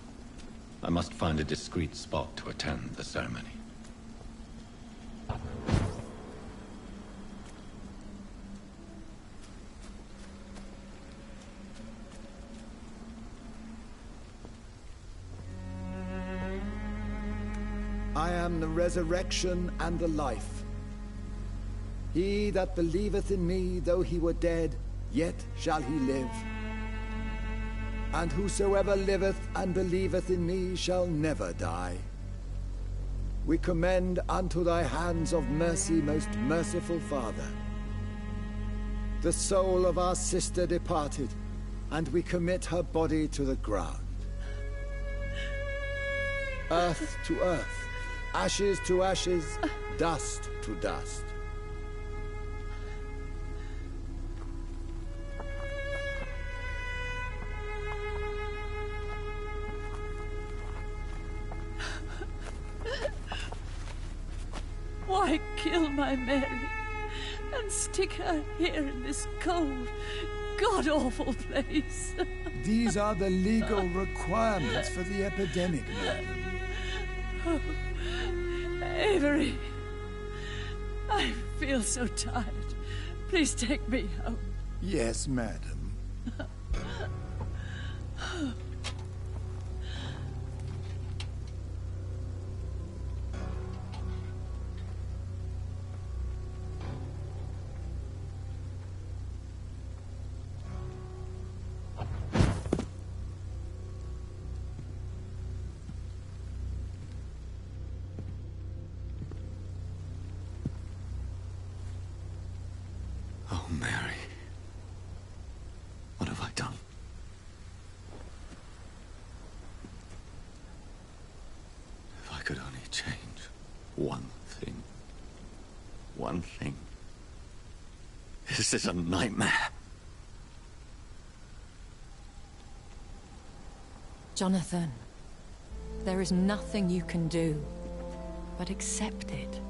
I must find a discreet spot to attend the ceremony. I am the resurrection and the life. He that believeth in me, though he were dead, yet shall he live. And whosoever liveth and believeth in me shall never die. We commend unto thy hands of mercy, most merciful Father, the soul of our sister departed, and we commit her body to the ground. Earth to earth, ashes to ashes, dust to dust. Why kill my Mary and stick her here in this cold, god-awful place? These are the legal requirements for the epidemic, madam. Oh, Avery, I feel so tired. Please take me home. Yes, madam. Oh, Mary. What have I done? If I could only change one thing. One thing. This is a nightmare. Jonathan, there is nothing you can do but accept it.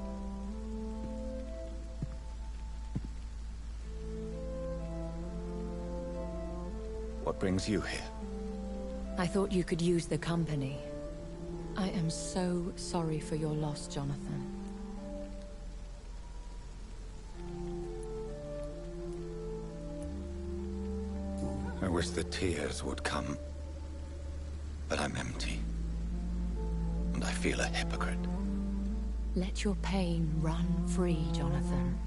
What brings you here? I thought you could use the company. I am so sorry for your loss, Jonathan. I wish the tears would come. But I'm empty. And I feel a hypocrite. Let your pain run free, Jonathan.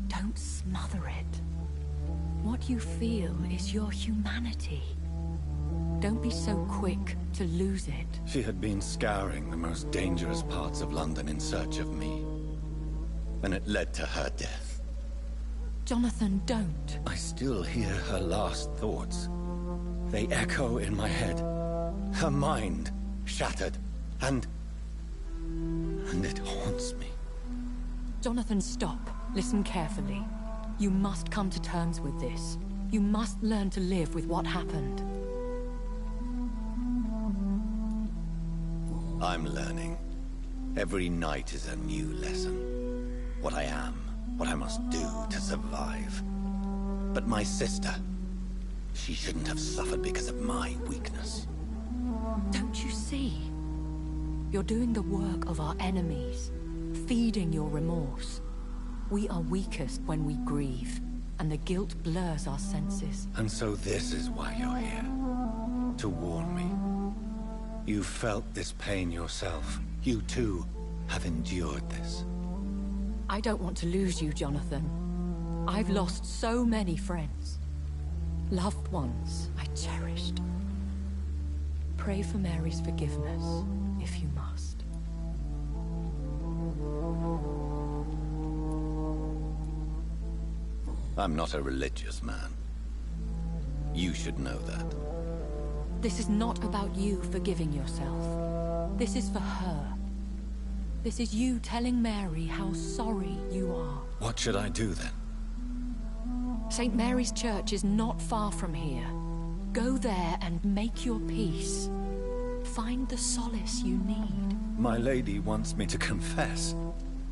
Don't smother it. What you feel is your humanity. Don't be so quick to lose it. She had been scouring the most dangerous parts of London in search of me. And it led to her death. Jonathan, don't. I still hear her last thoughts. They echo in my head. Her mind shattered, and it haunts me. Jonathan, stop. Listen carefully. You must come to terms with this. You must learn to live with what happened. I'm learning. Every night is a new lesson. What I am, what I must do to survive. But my sister, she shouldn't have suffered because of my weakness. Don't you see? You're doing the work of our enemies, feeding your remorse. We are weakest when we grieve, and the guilt blurs our senses. And so this is why you're here. To warn me. You felt this pain yourself. You too have endured this. I don't want to lose you, Jonathan. I've lost so many friends. Loved ones I cherished. Pray for Mary's forgiveness, if you must. I'm not a religious man. You should know that. This is not about you forgiving yourself. This is for her. This is you telling Mary how sorry you are. What should I do then? St. Mary's Church is not far from here. Go there and make your peace. Find the solace you need. My lady wants me to confess.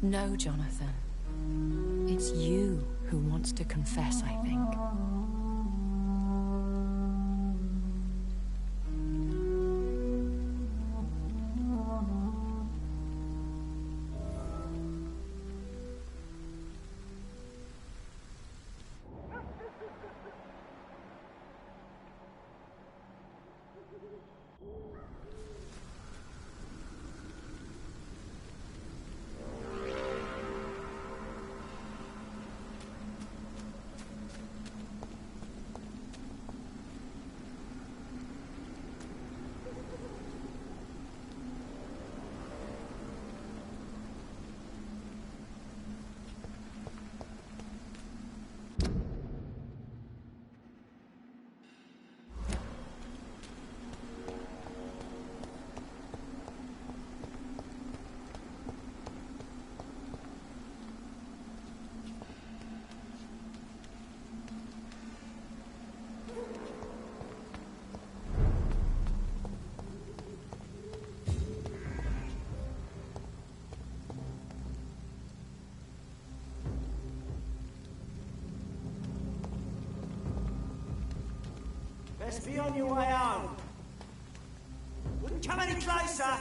No, Jonathan. It's you who wants to confess, I think. Best be on your way home. Wouldn't come any closer.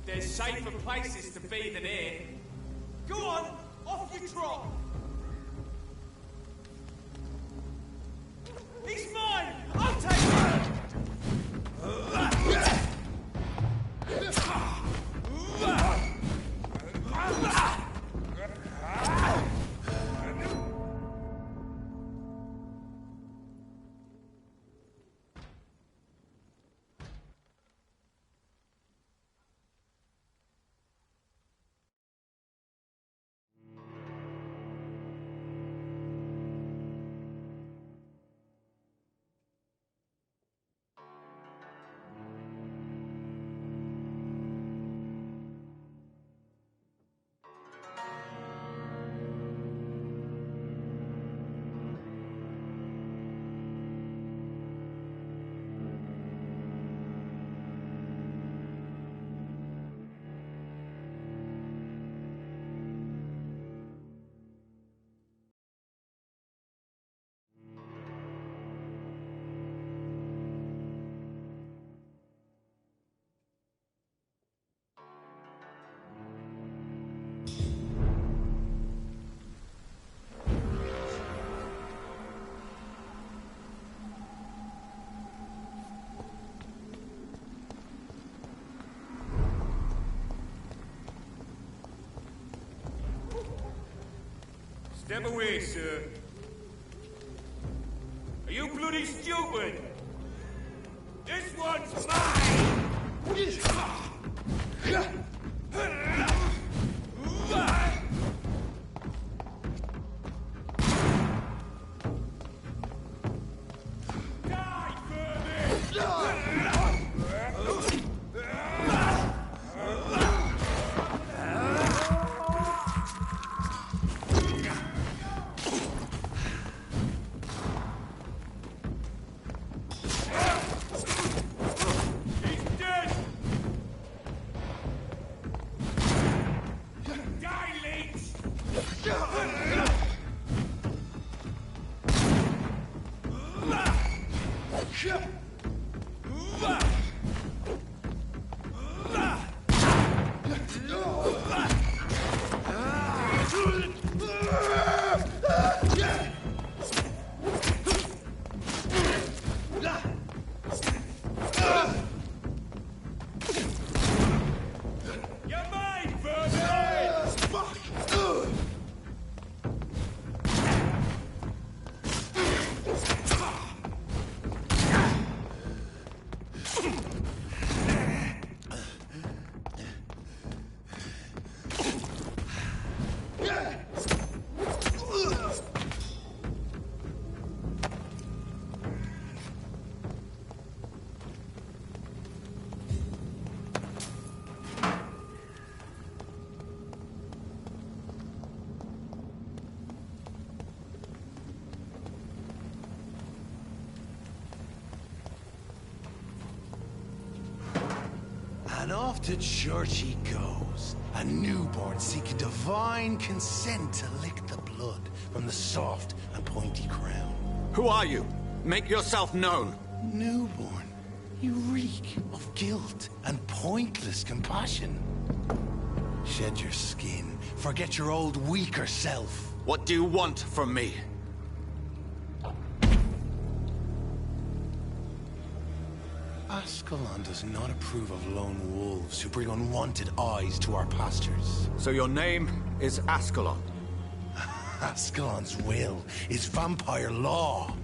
There's safer places to be than here. Go on, off you trot. He's mine! I'll take him! Step away, sir. Are you bloody stupid? This one's mine! And off to church he goes, a newborn seeking divine consent to lick the blood from the soft and pointy crown. Who are you? Make yourself known. Newborn, you reek of guilt and pointless compassion. Shed your skin, forget your old weaker self. What do you want from me? Ascalon does not approve of lone wolves who bring unwanted eyes to our pastures. So your name is Ascalon? Ascalon's will is vampire law.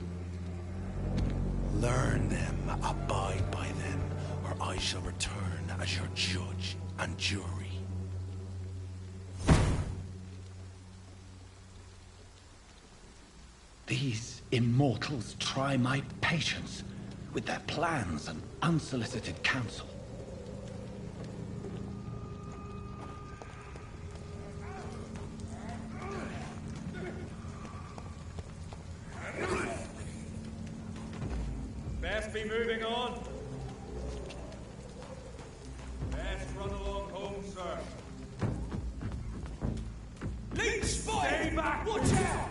Learn them, abide by them, or I shall return as your judge and jury. These immortals try my patience with their plans and unsolicited counsel. Best be moving on. Best run along home, sir. Leech spotted! Stay back! Watch out!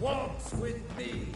walks with me.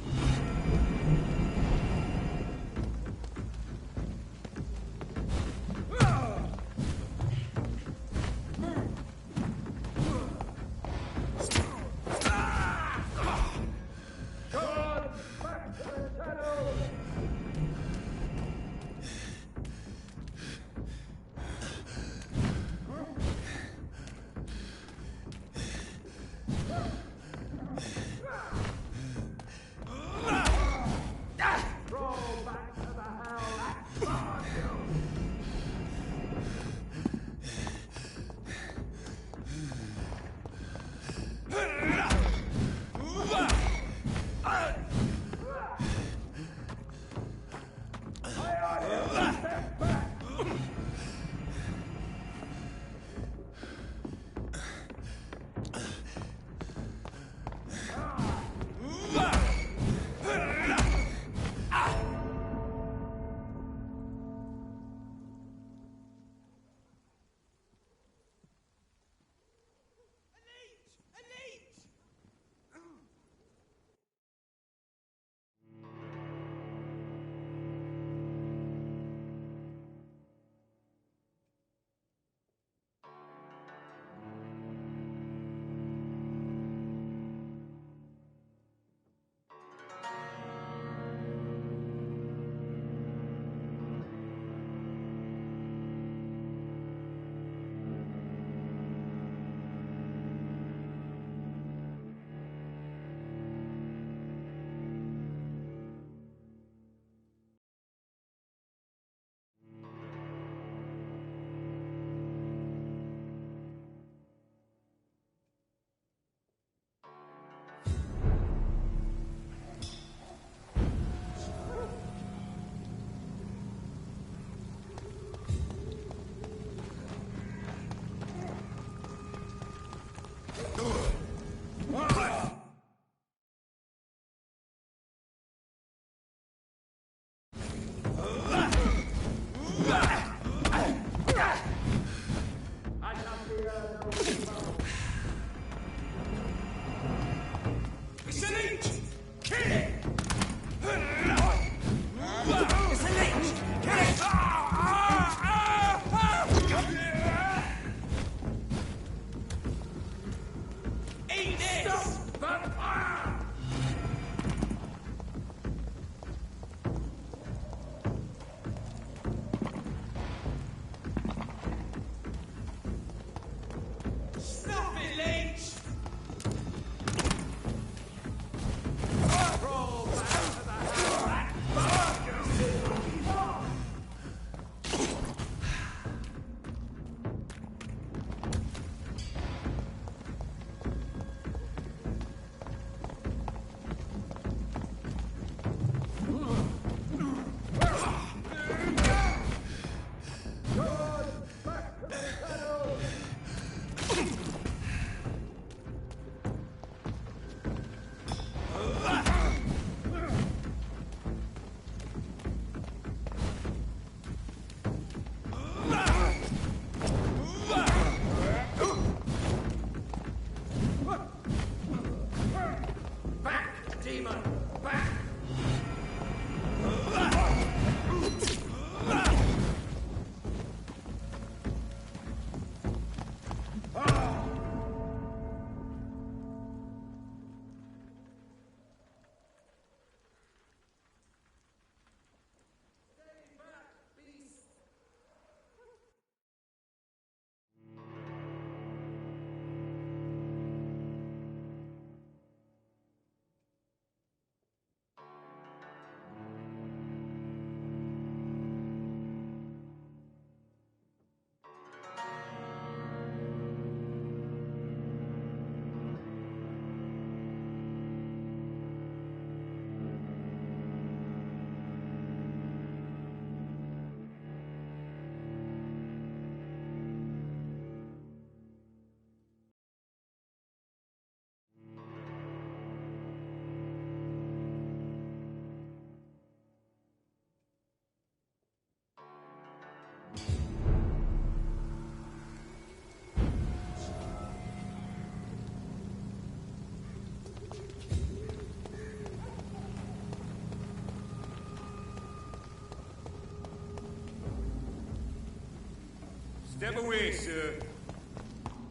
Step away, sir.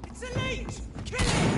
It's a leech! Kill it!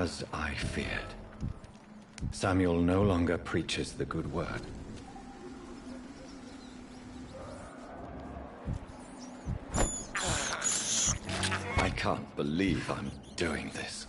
As I feared. Samuel no longer preaches the good word. I can't believe I'm doing this.